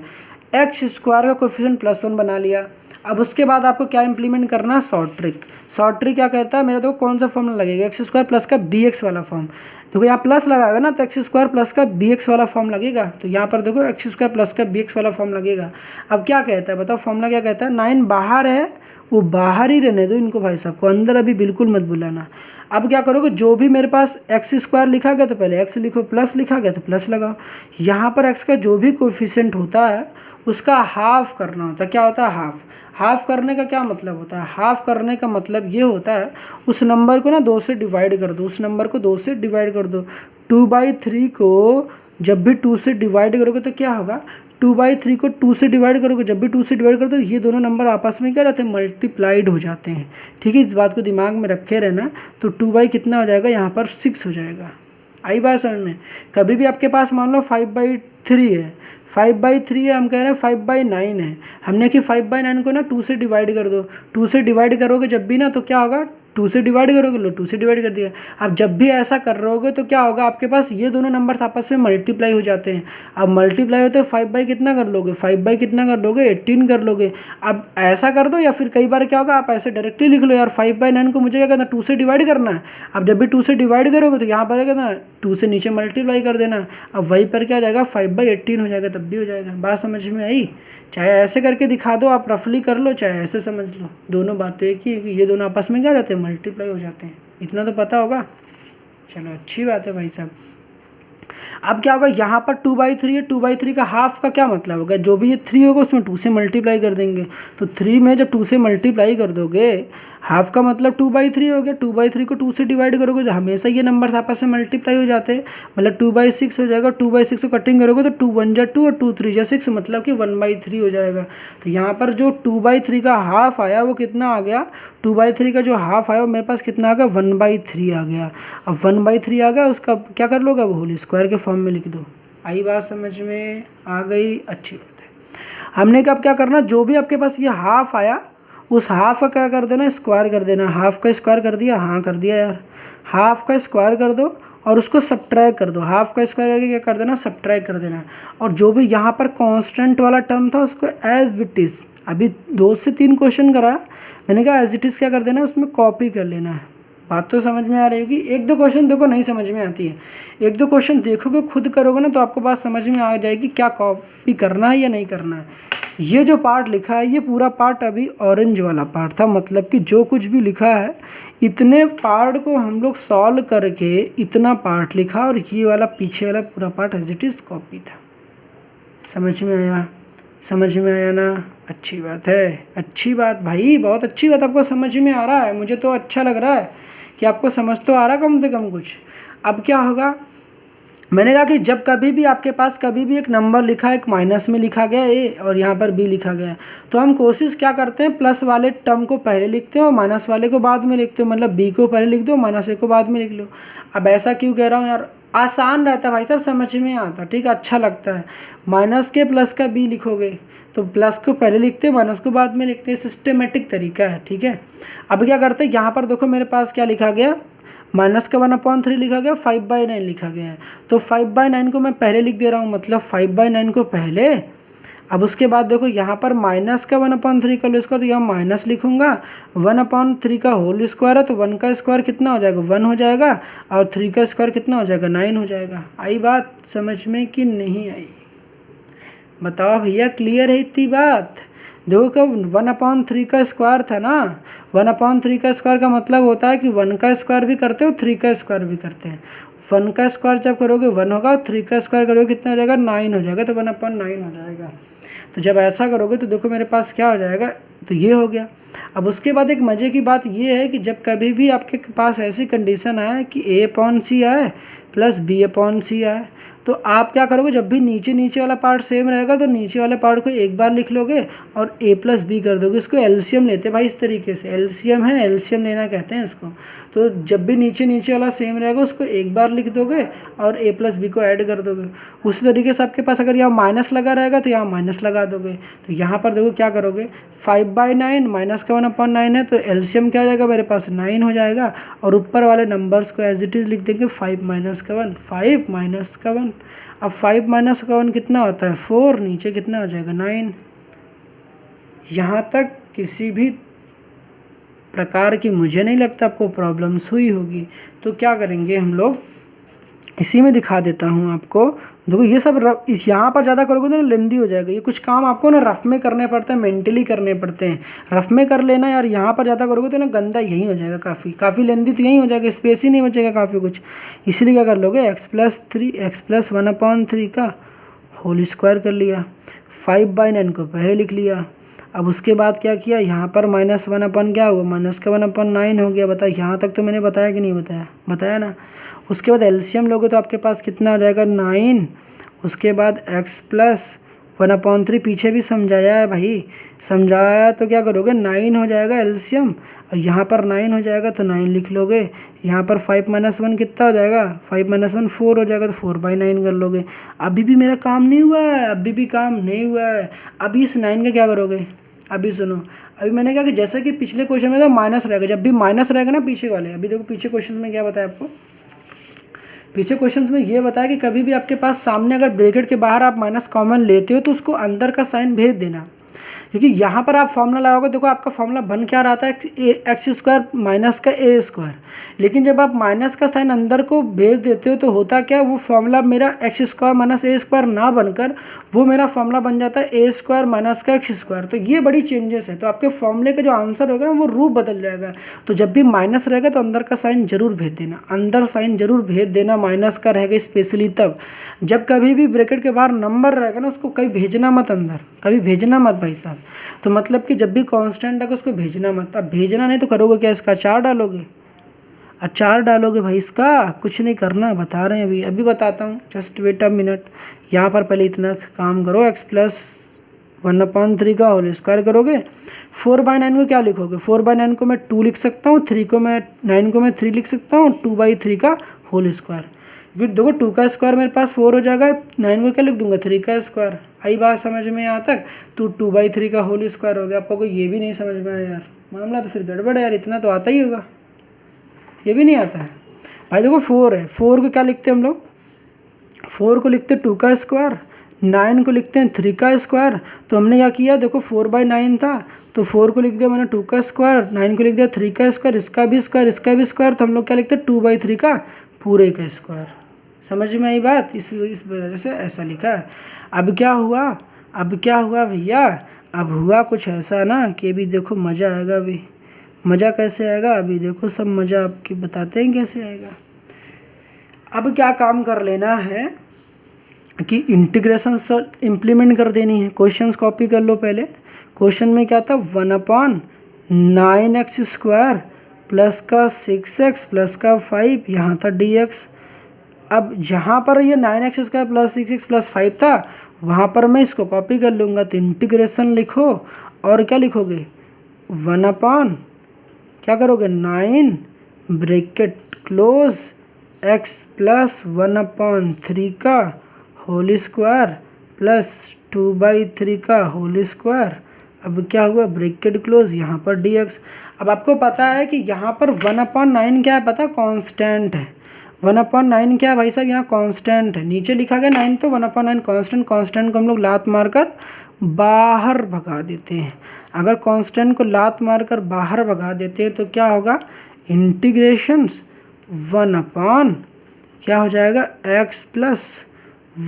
एक्स स्क्वायर का कोफिशिएंट +1 बना लिया। अब उसके बाद आपको क्या इंप्लीमेंट करना है, शॉर्ट ट्रिक। शॉर्ट ट्रिक क्या कहता है, मेरा देखो कौन सा फॉर्मूला लगेगा, एक्स स्क्वायर प्लस का bx वाला फॉर्म। देखो यहाँ प्लस लगाएगा ना तो एक्स स्क्वायर प्लस का bx वाला फॉर्म लगेगा, तो यहाँ पर देखो एक्स स्क्वायर प्लस का bx वाला फॉर्म लगेगा। अब क्या कहता है बताओ, फॉर्मूला क्या कहता है, 9 बाहर है वो बाहर ही रहने दो इनको भाई साहब को, अंदर अभी बिल्कुल मत बुलाना। अब क्या करोगे, जो भी मेरे पास एक्स स्क्वायर लिखा गया तो पहले एक्स लिखो, प्लस लिखा गया तो प्लस लगाओ। यहाँ पर एक्स का जो भी कोफिशिएंट होता है उसका हाफ करना होता है। क्या होता है, हाफ। हाफ करने का क्या मतलब होता है, हाफ करने का मतलब ये होता है उस नंबर को ना 2 से डिवाइड कर दो, उस नंबर को 2 से डिवाइड कर दो। 2/3 को जब भी 2 से डिवाइड करोगे तो क्या होगा, 2/3 को 2 से डिवाइड करोगे, जब भी 2 से डिवाइड करो तो ये दोनों नंबर आपस में क्या रहते हैं, मल्टीप्लाइड हो जाते हैं। ठीक है, इस बात को दिमाग में रखे रहना। तो 2 कितना हो जाएगा, यहाँ पर 6 हो जाएगा। आई बात समझ में। कभी भी आपके पास मान लो 5/3 है, 5/3 है, हम कह रहे हैं 5/9 है, हमने कि 5/9 को ना 2 से डिवाइड कर दो। 2 से डिवाइड करोगे जब भी ना तो क्या होगा, 2 से डिवाइड करोगे, लो 2 से डिवाइड कर दिया। अब जब भी ऐसा कर रहे होगे तो क्या होगा, आपके पास ये दोनों नंबर्स आपस में मल्टीप्लाई हो जाते हैं। अब मल्टीप्लाई होते हैं 5 कितना कर लोगे, 5 कितना कर लोगे, 18 कर लोगे। अब ऐसा कर दो, या फिर कई बार क्या होगा, आप ऐसे डायरेक्टली लिख लो यार 5/9 को मुझे क्या करना है, 2 से डिवाइड करना है। अब जब भी 2 से डिवाइड करोगे तो यहाँ पर क्या करना, 2 से नीचे मल्टीप्लाई कर देना। अब वहीं पर क्या हो जाएगा, 5/18 हो जाएगा, तब भी हो जाएगा। बात समझ में आई। चाहे ऐसे करके दिखा दो, आप रफली कर लो, चाहे ऐसे समझ लो, दोनों बातें एक ही, ये दोनों आपस में क्या रहते हैं, मल्टीप्लाई हो जाते हैं। इतना तो पता होगा। चलो अच्छी बात है भाई साहब। अब क्या होगा, यहाँ पर 2/3 है, 2/3 का हाफ का क्या मतलब होगा, जो भी ये 3 होगा उसमें 2 से मल्टीप्लाई कर देंगे। तो 3 में जब 2 से मल्टीप्लाई कर दोगे, हाफ का मतलब 2/3 हो गया। 2/3 को 2 से डिवाइड करोगे तो हमेशा ये नंबर आपस में मल्टीप्लाई हो जाते हैं, मतलब 2/6 हो जाएगा। 2/6 को कटिंग करोगे तो 2 1 जा 2 और 2 3 जा 6, मतलब कि 1/3 हो जाएगा। तो यहाँ पर जो 2/3 का हाफ आया वो कितना आ गया, 2/3 का जो हाफ आया वो मेरे पास कितना आ गया, 1/3 आ गया। अब 1/3 आ गया, उसका क्या कर लोगे, अब होल स्क्वायर के फॉर्म में लिख दो। आई बात समझ में आ गई, अच्छी बात है। हमने कब क्या करना, जो भी आपके पास ये हाफ आया उस हाफ का क्या कर देना, स्क्वायर कर देना। हाफ का स्क्वायर कर दिया, हाँ कर दिया यार। हाफ का स्क्वायर कर दो और उसको सब्ट्रैक्ट कर दो। हाफ का स्क्वायर करके क्या कर देना, सब्ट्रैक्ट कर देना। और जो भी यहाँ पर कांस्टेंट वाला टर्म था उसको एज इट इज़, अभी 2 से 3 क्वेश्चन करा, मैंने कहा एज इट इज़ क्या कर देना, उसमें कॉपी कर लेना है। बात तो समझ में आ रही होगी। 1-2 क्वेश्चन देखो नहीं समझ में आती है, 1-2 क्वेश्चन देखोगे खुद करोगे ना तो आपको बात समझ में आ जाएगी क्या कॉपी करना है या नहीं करना है। ये जो पार्ट लिखा है ये पूरा पार्ट अभी ऑरेंज वाला पार्ट था, मतलब कि जो कुछ भी लिखा है इतने पार्ट को हम लोग सॉल्व करके इतना पार्ट लिखा, और ये वाला पीछे वाला पूरा part as it is copy था। समझ में आया, समझ में आया ना, अच्छी बात है, अच्छी बात भाई, बहुत अच्छी बात, आपको समझ में आ रहा है। मुझे तो अच्छा लग रहा है कि आपको समझ तो आ रहा कम से कम कुछ। अब क्या होगा, मैंने कहा कि जब कभी भी आपके पास कभी भी एक नंबर लिखा है, एक माइनस में लिखा गया ए और यहाँ पर बी लिखा गया है, तो हम कोशिश क्या करते हैं, प्लस वाले टर्म को पहले लिखते हो और माइनस वाले को बाद में लिखते हो, मतलब बी को पहले लिख दो, माइनस ए को बाद में लिख लो। अब ऐसा क्यों कह रहा हूँ यार, आसान रहता है भाई साहब, समझ में आता, ठीक है, अच्छा लगता है। माइनस के प्लस का बी लिखोगे तो प्लस को पहले लिखते हैं, माइनस को बाद में लिखते हैं, सिस्टमेटिक तरीका है, ठीक है। अब क्या करते हैं, यहाँ पर देखो मेरे पास क्या लिखा गया, माइनस का 1/3 लिखा गया, 5/9 लिखा गया है, तो 5/9 को मैं पहले लिख दे रहा हूँ, मतलब 5/9 को पहले। अब उसके बाद देखो यहाँ पर माइनस का 1/3 का होल स्क्वायर, तो यहाँ माइनस लिखूंगा, 1/3 का होल स्क्वायर है तो 1 का स्क्वायर कितना हो जाएगा, 1 हो जाएगा, और 3 का स्क्वायर कितना हो जाएगा, 9 हो जाएगा। आई बात समझ में कि नहीं आई, बताओ भैया, क्लियर है इतनी बात। देखो कब 1/3 का स्क्वायर था ना, 1/3 का स्क्वायर का मतलब होता है कि 1 का स्क्वायर भी करते हो, 3 का स्क्वायर भी करते हैं। 1 का स्क्वायर जब करोगे 1 होगा, और 3 का स्क्वायर करोगे कितना हो जाएगा, 9 हो जाएगा, तो 1/9 हो जाएगा। तो जब ऐसा करोगे तो देखो मेरे पास क्या हो जाएगा, तो ये हो गया। अब उसके बाद एक मज़े की बात ये है कि जब कभी भी आपके पास ऐसी कंडीशन आए कि A/C आए प्लस B/C आए, तो आप क्या करोगे, जब भी नीचे नीचे वाला पार्ट सेम रहेगा तो नीचे वाले पार्ट को एक बार लिख लोगे और A+B कर दोगे। इसको एलसीएम लेते हैं भाई, इस तरीके से एलसीएम है, एलसीएम लेना कहते हैं इसको। तो जब भी नीचे नीचे वाला सेम रहेगा उसको एक बार लिख दोगे और A+B को ऐड कर दोगे। उसी तरीके से आपके पास अगर यहाँ माइनस लगा रहेगा तो यहाँ माइनस लगा दोगे। तो यहाँ पर देखो क्या करोगे, 5 5/9 माइनस का 1/9 है, तो एलसीएम क्या हो जाएगा मेरे पास 9 हो जाएगा, और ऊपर वाले नंबर्स को एज इट इज़ लिख देंगे 5 माइनस का 1, 5 माइनस का 1। अब 5 माइनस का 1 कितना होता है 4, नीचे कितना हो जाएगा 9। यहाँ तक किसी भी प्रकार की मुझे नहीं लगता आपको प्रॉब्लम्स हुई होगी। तो क्या करेंगे हम लोग, इसी में दिखा देता हूँ आपको। देखो ये सब इस यहाँ पर ज़्यादा करोगे तो ना लेंदी हो जाएगा। ये कुछ काम आपको ना रफ में करने पड़ते हैं, मेंटली करने पड़ते हैं। रफ में कर लेना यार, यहाँ पर ज़्यादा करोगे तो ना गंदा यही हो जाएगा, काफ़ी लेंदी तो यही हो जाएगा, स्पेस ही नहीं बचेगा काफ़ी कुछ। इसीलिए क्या कर लोगे x+1/3 का होल स्क्वायर कर लिया, 5/9 को पहले लिख लिया। अब उसके बाद क्या किया, यहाँ पर -1 अपन क्या हुआ, माइनस का 1/9 हो गया। बताओ यहाँ तक तो मैंने बताया कि नहीं बताया, बताया ना। उसके बाद एलसीएम लोगे तो आपके पास कितना हो जाएगा 9। उसके बाद x+1/3 पीछे भी समझाया है भाई, समझाया तो क्या करोगे 9 हो जाएगा एलसीएम, और यहाँ पर 9 हो जाएगा तो 9 लिख लोगे। यहाँ पर 5 - 1 कितना हो जाएगा, 5 - 1 4 हो जाएगा, तो 4/9 कर लोगे। अभी भी मेरा काम नहीं हुआ है, अभी भी काम नहीं हुआ है। अभी इस 9 का क्या करोगे, अभी सुनो। अभी मैंने कहा कि जैसे कि पिछले क्वेश्चन में तो माइनस रहेगा, जब भी माइनस रहेगा ना पीछे वाले, अभी देखो पीछे क्वेश्चन में क्या बताया आपको, पीछे क्वेश्चंस में ये बताया कि कभी भी आपके पास सामने अगर ब्रैकेट के बाहर आप माइनस कॉमन लेते हो तो उसको अंदर का साइन भेज देना, क्योंकि यहाँ पर आप फॉर्मूला लगाओगे। देखो आपका फॉर्मूला बन क्या रहा था, x² माइनस का a², लेकिन जब आप माइनस का साइन अंदर को भेज देते हो तो होता क्या, वो फॉर्मूला मेरा x² माइनस a² ना बनकर वो मेरा फॉर्मूला बन जाता है a² माइनस का x²। तो ये बड़ी चेंजेस है। तो आपके फॉर्मूले का जो आंसर होगा ना वो रूप बदल जाएगा। तो जब भी माइनस रहेगा तो अंदर का साइन जरूर भेज देना, अंदर साइन जरूर भेज देना, माइनस का रहेगा स्पेशली तब। जब कभी भी ब्रैकेट के बाहर नंबर रहेगा ना उसको कभी भेजना मत अंदर, कभी भेजना मत भाई साहब। तो मतलब कि जब भी कांस्टेंट है उसको भेजना मत। अब भेजना नहीं तो करोगे क्या, इसका अचार डालोगे, अचार डालोगे भाई, इसका कुछ नहीं करना, बता रहे हैं अभी बताता हूँ, जस्ट वेट अ मिनट। यहाँ पर पहले इतना काम करो, x+1/3 का होल स्क्वायर करोगे। 4/9 को क्या लिखोगे, 4/9 को मैं 2 लिख सकता हूँ, 3 को मैं 9 को मैं 3 लिख सकता हूँ, 2/3 का होल स्क्वायर। क्योंकि देखो 2 का स्क्वायर मेरे पास 4 हो जाएगा, 9 को क्या लिख दूंगा 3 का स्क्वायर। आई बात समझ में यहाँ तक, तो 2/3 का होल स्क्वायर हो गया। आपको कोई ये भी नहीं समझ में आया यार, मामला तो फिर गड़बड़ है यार, इतना तो आता ही होगा, ये भी नहीं आता है भाई। देखो 4 है, 4 को क्या लिखते हैं हम लोग, 4 को लिखते हैं 2 का स्क्वायर, 9 को लिखते हैं 3 का स्क्वायर। तो हमने क्या किया, देखो 4/9 था तो 4 को लिख दिया मैंने 2 का स्क्वायर, 9 को लिख दिया 3 का स्क्वायर, इसका भी स्क्वायर, इसका भी स्क्वायर। तो हम लोग क्या लिखते हैं 2/3 का पूरे का स्क्वायर। समझ में आई बात, इस वजह से ऐसा लिखा है। अब क्या हुआ, अब क्या हुआ भैया, अब हुआ कुछ ऐसा ना कि अभी देखो मज़ा आएगा। अभी मज़ा कैसे आएगा, अभी देखो सब मज़ा आपकी बताते हैं कैसे आएगा। अब क्या काम कर लेना है कि इंटीग्रेशन इम्प्लीमेंट कर देनी है। क्वेश्चंस कॉपी कर लो पहले। क्वेश्चन में क्या था, 1/9x² प्लस का 6x प्लस का 5, यहाँ था dx। अब जहाँ पर ये 9x² प्लस 6x प्लस 5 था वहाँ पर मैं इसको कॉपी कर लूँगा। तो इंटीग्रेशन लिखो और क्या लिखोगे, 1/ क्या करोगे 9 ब्रैकेट क्लोज x प्लस 1/3 का होल स्क्वायर प्लस 2/3 का होल स्क्वायर। अब क्या हुआ, ब्रैकेट क्लोज, यहाँ पर dx। अब आपको पता है कि यहाँ पर 1/9 क्या है पता, कांस्टेंट है। 1/9 क्या है भाई साहब, यहाँ कांस्टेंट है, नीचे लिखा गया 9 तो 1/9 कांस्टेंट। कांस्टेंट को हम लोग लात मारकर बाहर भगा देते हैं। अगर कांस्टेंट को लात मारकर बाहर भगा देते हैं तो क्या होगा, इंटीग्रेशंस 1/ क्या हो जाएगा, x प्लस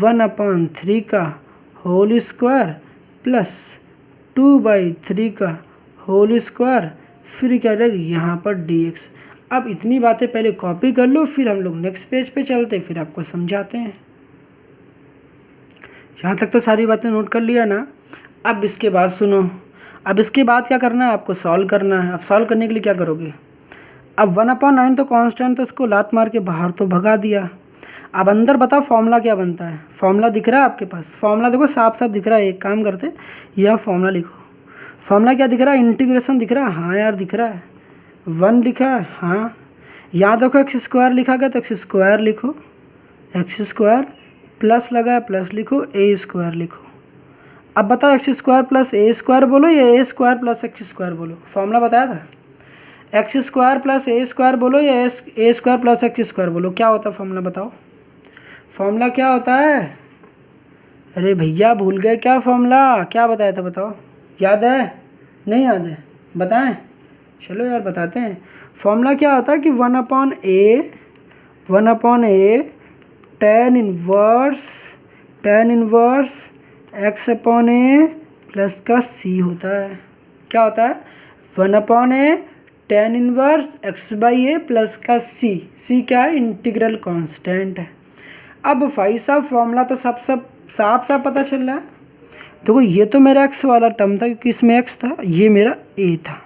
1/3 का होल स्क्वायर प्लस 2/3 का होल स्क्वायर, फिर क्या हो जाएगा यहाँ पर dx। अब इतनी बातें पहले कॉपी कर लो, फिर हम लोग नेक्स्ट पेज पे चलते, फिर आपको समझाते हैं। यहाँ तक तो सारी बातें नोट कर लिया ना। अब इसके बाद सुनो, अब इसके बाद क्या करना है, आपको सॉल्व करना है। अब सॉल्व करने के लिए क्या करोगे, अब 1/9 तो कांस्टेंट, तो उसको लात मार के बाहर तो भगा दिया। अब अंदर बताओ फॉर्मूला क्या बनता है, फॉर्मूला दिख रहा है आपके पास, फॉर्मूला देखो साफ साफ दिख रहा है। एक काम करते, यह फॉर्मूला लिखो। फॉर्मूला क्या दिख रहा है, इंटीग्रेशन दिख रहा है, हाँ यार दिख रहा है। 1 लिखा है, हाँ। यहाँ देखो x² लिखा गया तो x² लिखो, x² प्लस लगा है प्लस लिखो, a² लिखो। अब बताओ एक्स स्क्वायर प्लस ए स्क्वायर बोलो या ए स्क्वायर प्लस एक्स स्क्वायर बोलो, फॉर्मूला बताया था। एक्स स्क्वायर प्लस ए स्क्वायर बोलो या ए स्क्वायर प्लस एक्स स्क्वायर बोलो, क्या होता है फॉर्मूला बताओ, फॉर्मूला क्या होता है। अरे भैया भूल गए क्या फॉर्मूला, क्या बताया था बताओ, याद है नहीं याद है, बताएं, चलो यार बताते हैं। फॉर्मूला क्या होता है कि 1/a tan inverse x upon ए प्लस का सी होता है। क्या होता है 1/a tan inverse x by A plus का सी क्या है, इंटीग्रल कांस्टेंट है। अब भाई साहब फॉर्मूला तो सब साफ पता चल रहा है। देखो ये तो मेरा एक्स वाला टर्म था क्योंकि इसमें एक्स था, ये मेरा ए था।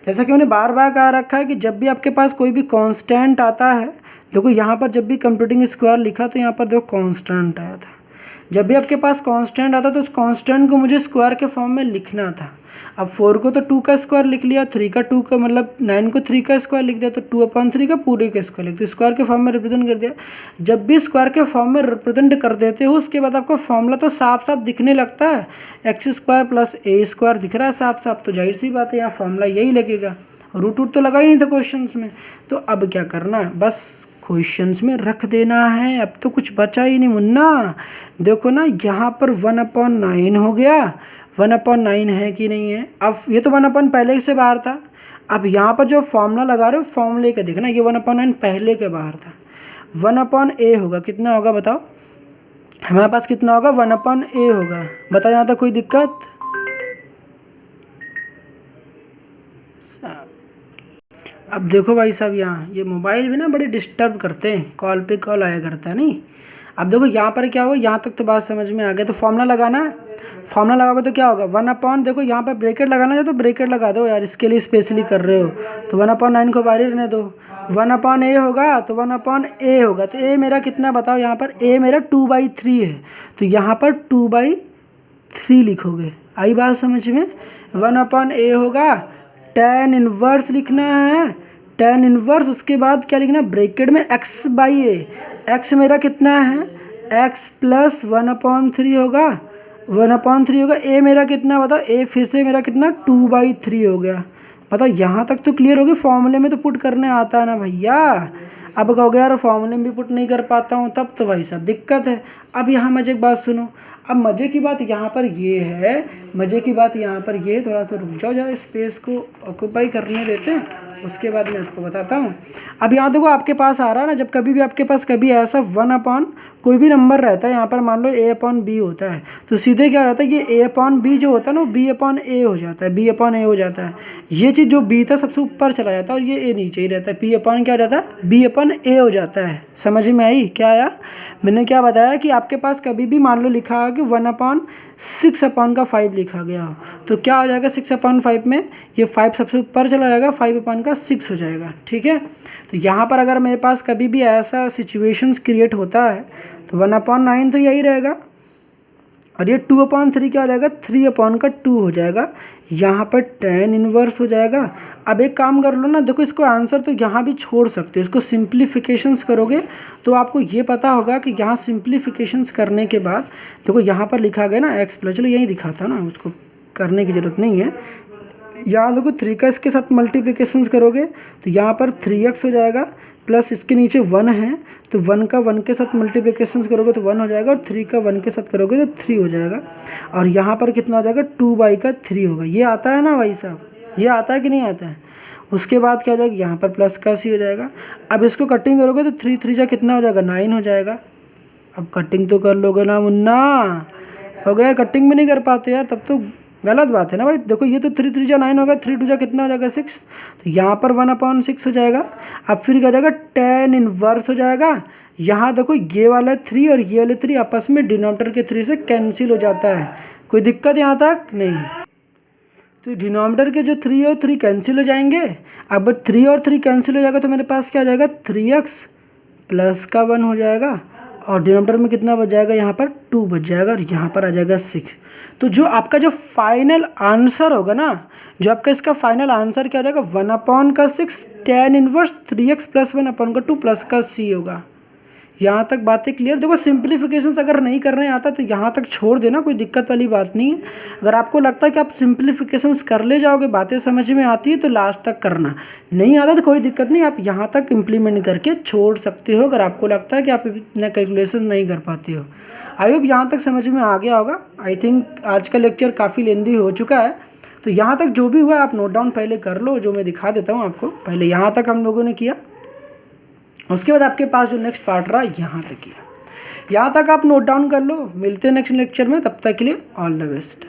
जैसा कि मैंने बार बार कहा रखा है कि जब भी आपके पास कोई भी कांस्टेंट आता है, देखो यहाँ पर जब भी कंप्यूटिंग स्क्वायर लिखा तो यहाँ पर देखो कांस्टेंट आया था। जब भी आपके पास कांस्टेंट आता तो उस कांस्टेंट को मुझे स्क्वायर के फॉर्म में लिखना था। अब 4 को तो 2 का स्क्वायर लिख लिया, 3 का 2 का मतलब 9 को 3 का स्क्वायर लिख दिया, तो 2/3 का पूरे का स्क्वायर लिख दिया, स्क्वायर के फॉर्म में रिप्रेजेंट कर दिया। जब भी स्क्वायर के फॉर्म में रिप्रेजेंट कर देते हो उसके बाद आपको फॉर्मूला तो साफ दिखने लगता है, एक्स स्क्वायर प्लस ए स्क्वायर दिख रहा है साफ, तो जाहिर सी बात है यहाँ फॉर्मूला यही लगेगा। रूट तो लगा ही नहीं था क्वेश्चंस में, तो अब क्या करना है, बस क्वेश्चंस में रख देना है। अब तो कुछ बचा ही नहीं मुन्ना। देखो ना यहाँ पर 1/9 हो गया, 1/9 है कि नहीं है। अब ये तो 1/, पहले से बाहर था। अब यहाँ पर जो फॉर्मूला लगा रहे हो फॉर्मूले का देखना, ये 1/9 पहले के बाहर था। 1/a होगा, कितना होगा बताओ हमारे पास, कितना होगा 1/a होगा। बताओ यहाँ तक कोई दिक्कत। अब देखो भाई साहब यहाँ ये मोबाइल भी ना बड़े डिस्टर्ब करते हैं, कॉल पे कॉल आया करता है नहीं। अब देखो यहाँ पर क्या हुआ, यहाँ तक तो बात समझ में आ गया। तो फॉर्मूला लगाना है, फॉर्मूला लगाओगे तो क्या होगा 1/, देखो यहाँ पर ब्रैकेट लगाना है तो ब्रैकेट लगा दो यार, इसके लिए स्पेशली कर रहे हो। तो 1/9 को बाहर रहने दो, 1/a होगा तो 1/a होगा। तो a मेरा कितना बताओ, यहाँ पर a मेरा 2/3 है, तो यहाँ पर 2/3 लिखोगे। आई बात समझ में। 1/a होगा, tan इनवर्स लिखना है, tan इनवर्स, उसके बाद क्या लिखना ब्रैकेट में x बाई ए, x मेरा कितना है x प्लस 1/3 होगा, 1/3 होगा। a मेरा कितना बताओ, a फिर से मेरा कितना 2/3 हो गया। बताओ यहाँ तक तो क्लियर होगी। फॉर्मूले में तो पुट करने आता है ना भैया। अब कहोगे यार फॉर्मूले में भी पुट नहीं कर पाता हूँ, तब तो भाई साहब दिक्कत है। अब यहाँ मजे की बात सुनो, अब मज़े की बात यहाँ पर ये है, मज़े की बात यहाँ पर ये, थोड़ा सा रुक जाओ जरा, स्पेस को ऑक्यूपाई करने देते हैं, उसके बाद मैं आपको बताता हूँ। अब यहाँ देखो आपके पास आ रहा है ना, जब कभी भी आपके पास कभी ऐसा 1/ कोई भी नंबर रहता है, यहाँ पर मान लो a/b होता है, तो सीधे क्या रहता है कि a/b जो होता है ना वो b/a हो जाता है, b/a हो जाता है। ये चीज़ जो b था सबसे ऊपर चला जाता है और ये a नीचे ही रहता है, p/ क्या हो जाता है b/a हो जाता है। समझ में आई क्या आया। मैंने क्या बताया कि आपके पास कभी भी मान लो लिखा है कि 1/6/5 लिखा गया हो, तो क्या हो जाएगा 6/5 में ये 5 सबसे ऊपर चला जाएगा, 5/6 हो जाएगा। ठीक है, तो यहाँ पर अगर मेरे पास कभी भी ऐसा सिचुएशंस क्रिएट होता है तो 1/9 तो यही रहेगा, और ये 2/3 क्या हो जाएगा 3/2 हो जाएगा। यहाँ पर tan इनवर्स हो जाएगा। अब एक काम कर लो ना, देखो इसको आंसर तो यहाँ भी छोड़ सकते हो, इसको सिंप्लीफिकेशंस करोगे तो आपको ये पता होगा कि यहाँ सिंप्लीफिकेशंस करने के बाद देखो यहाँ पर लिखा गया ना x प्लस, चलो यही दिखाता ना, उसको करने की ज़रूरत नहीं है। यहाँ देखो 3 का इसके साथ मल्टीप्लिकेशंस करोगे तो यहाँ पर 3x हो जाएगा, प्लस इसके नीचे 1 है तो 1 का 1 के साथ मल्टीप्लिकेशंस करोगे तो 1 हो जाएगा, और 3 का 1 के साथ करोगे तो 3 हो जाएगा, और यहाँ पर कितना हो जाएगा 2/3 होगा। ये आता है ना भाई साहब, ये आता है कि नहीं आता है। उसके बाद क्या हो जाएगा यहाँ पर प्लस का सी हो जाएगा। अब इसको कटिंग करोगे तो 3 3 कितना हो जाएगा 9 हो जाएगा। अब कटिंग तो कर लोगे ना मुन्ना, हो गया। कटिंग भी नहीं कर पाते यार, तब तो गलत बात है ना भाई। देखो ये तो 3 3 9 होगा, 3 2 कितना हो जाएगा 6, तो यहाँ पर 1/6 हो जाएगा। अब फिर क्या हो जाएगा tan इनवर्स हो जाएगा। यहाँ देखो ये वाला 3 और ये वाले 3 आपस में डिनोमिनेटर के 3 से कैंसिल हो जाता है। कोई दिक्कत यहाँ तक नहीं, तो डिनोमिनेटर के जो 3 और 3 कैंसिल हो जाएंगे। अब 3 और 3 कैंसिल हो जाएगा तो मेरे पास क्या हो जाएगा 3x प्लस का 1 हो जाएगा, और डिनोमिनेटर में कितना बच जाएगा यहाँ पर 2 बच जाएगा, और यहाँ पर आ जाएगा 6। तो जो आपका जो फाइनल आंसर होगा ना, जो आपका इसका फाइनल आंसर क्या हो जाएगा 1/6 tan inverse 3x plus 1/2 plus का c होगा। यहाँ तक बातें क्लियर। देखो सिंप्लीफिकेशंस अगर नहीं करने आता तो यहाँ तक छोड़ देना, कोई दिक्कत वाली बात नहीं है। अगर आपको लगता है कि आप सिंप्लीफिकेशंस कर ले जाओगे, बातें समझ में आती है तो लास्ट तक करना, नहीं आता तो कोई दिक्कत नहीं, आप यहाँ तक इम्प्लीमेंट करके छोड़ सकते हो अगर आपको लगता है कि आप इतना कैलकुलेशन नहीं कर पाते हो। आई होप यहाँ तक समझ में आ गया होगा। आई थिंक आज का लेक्चर काफ़ी लेंदी हो चुका है, तो यहाँ तक जो भी हुआ आप नोट डाउन पहले कर लो, जो मैं दिखा देता हूँ आपको। पहले यहाँ तक हम लोगों ने किया, उसके बाद आपके पास जो नेक्स्ट पार्ट रहा यहाँ तक किया। यहाँ तक आप नोट डाउन कर लो। मिलते हैं नेक्स्ट लेक्चर में, तब तक के लिए ऑल द बेस्ट।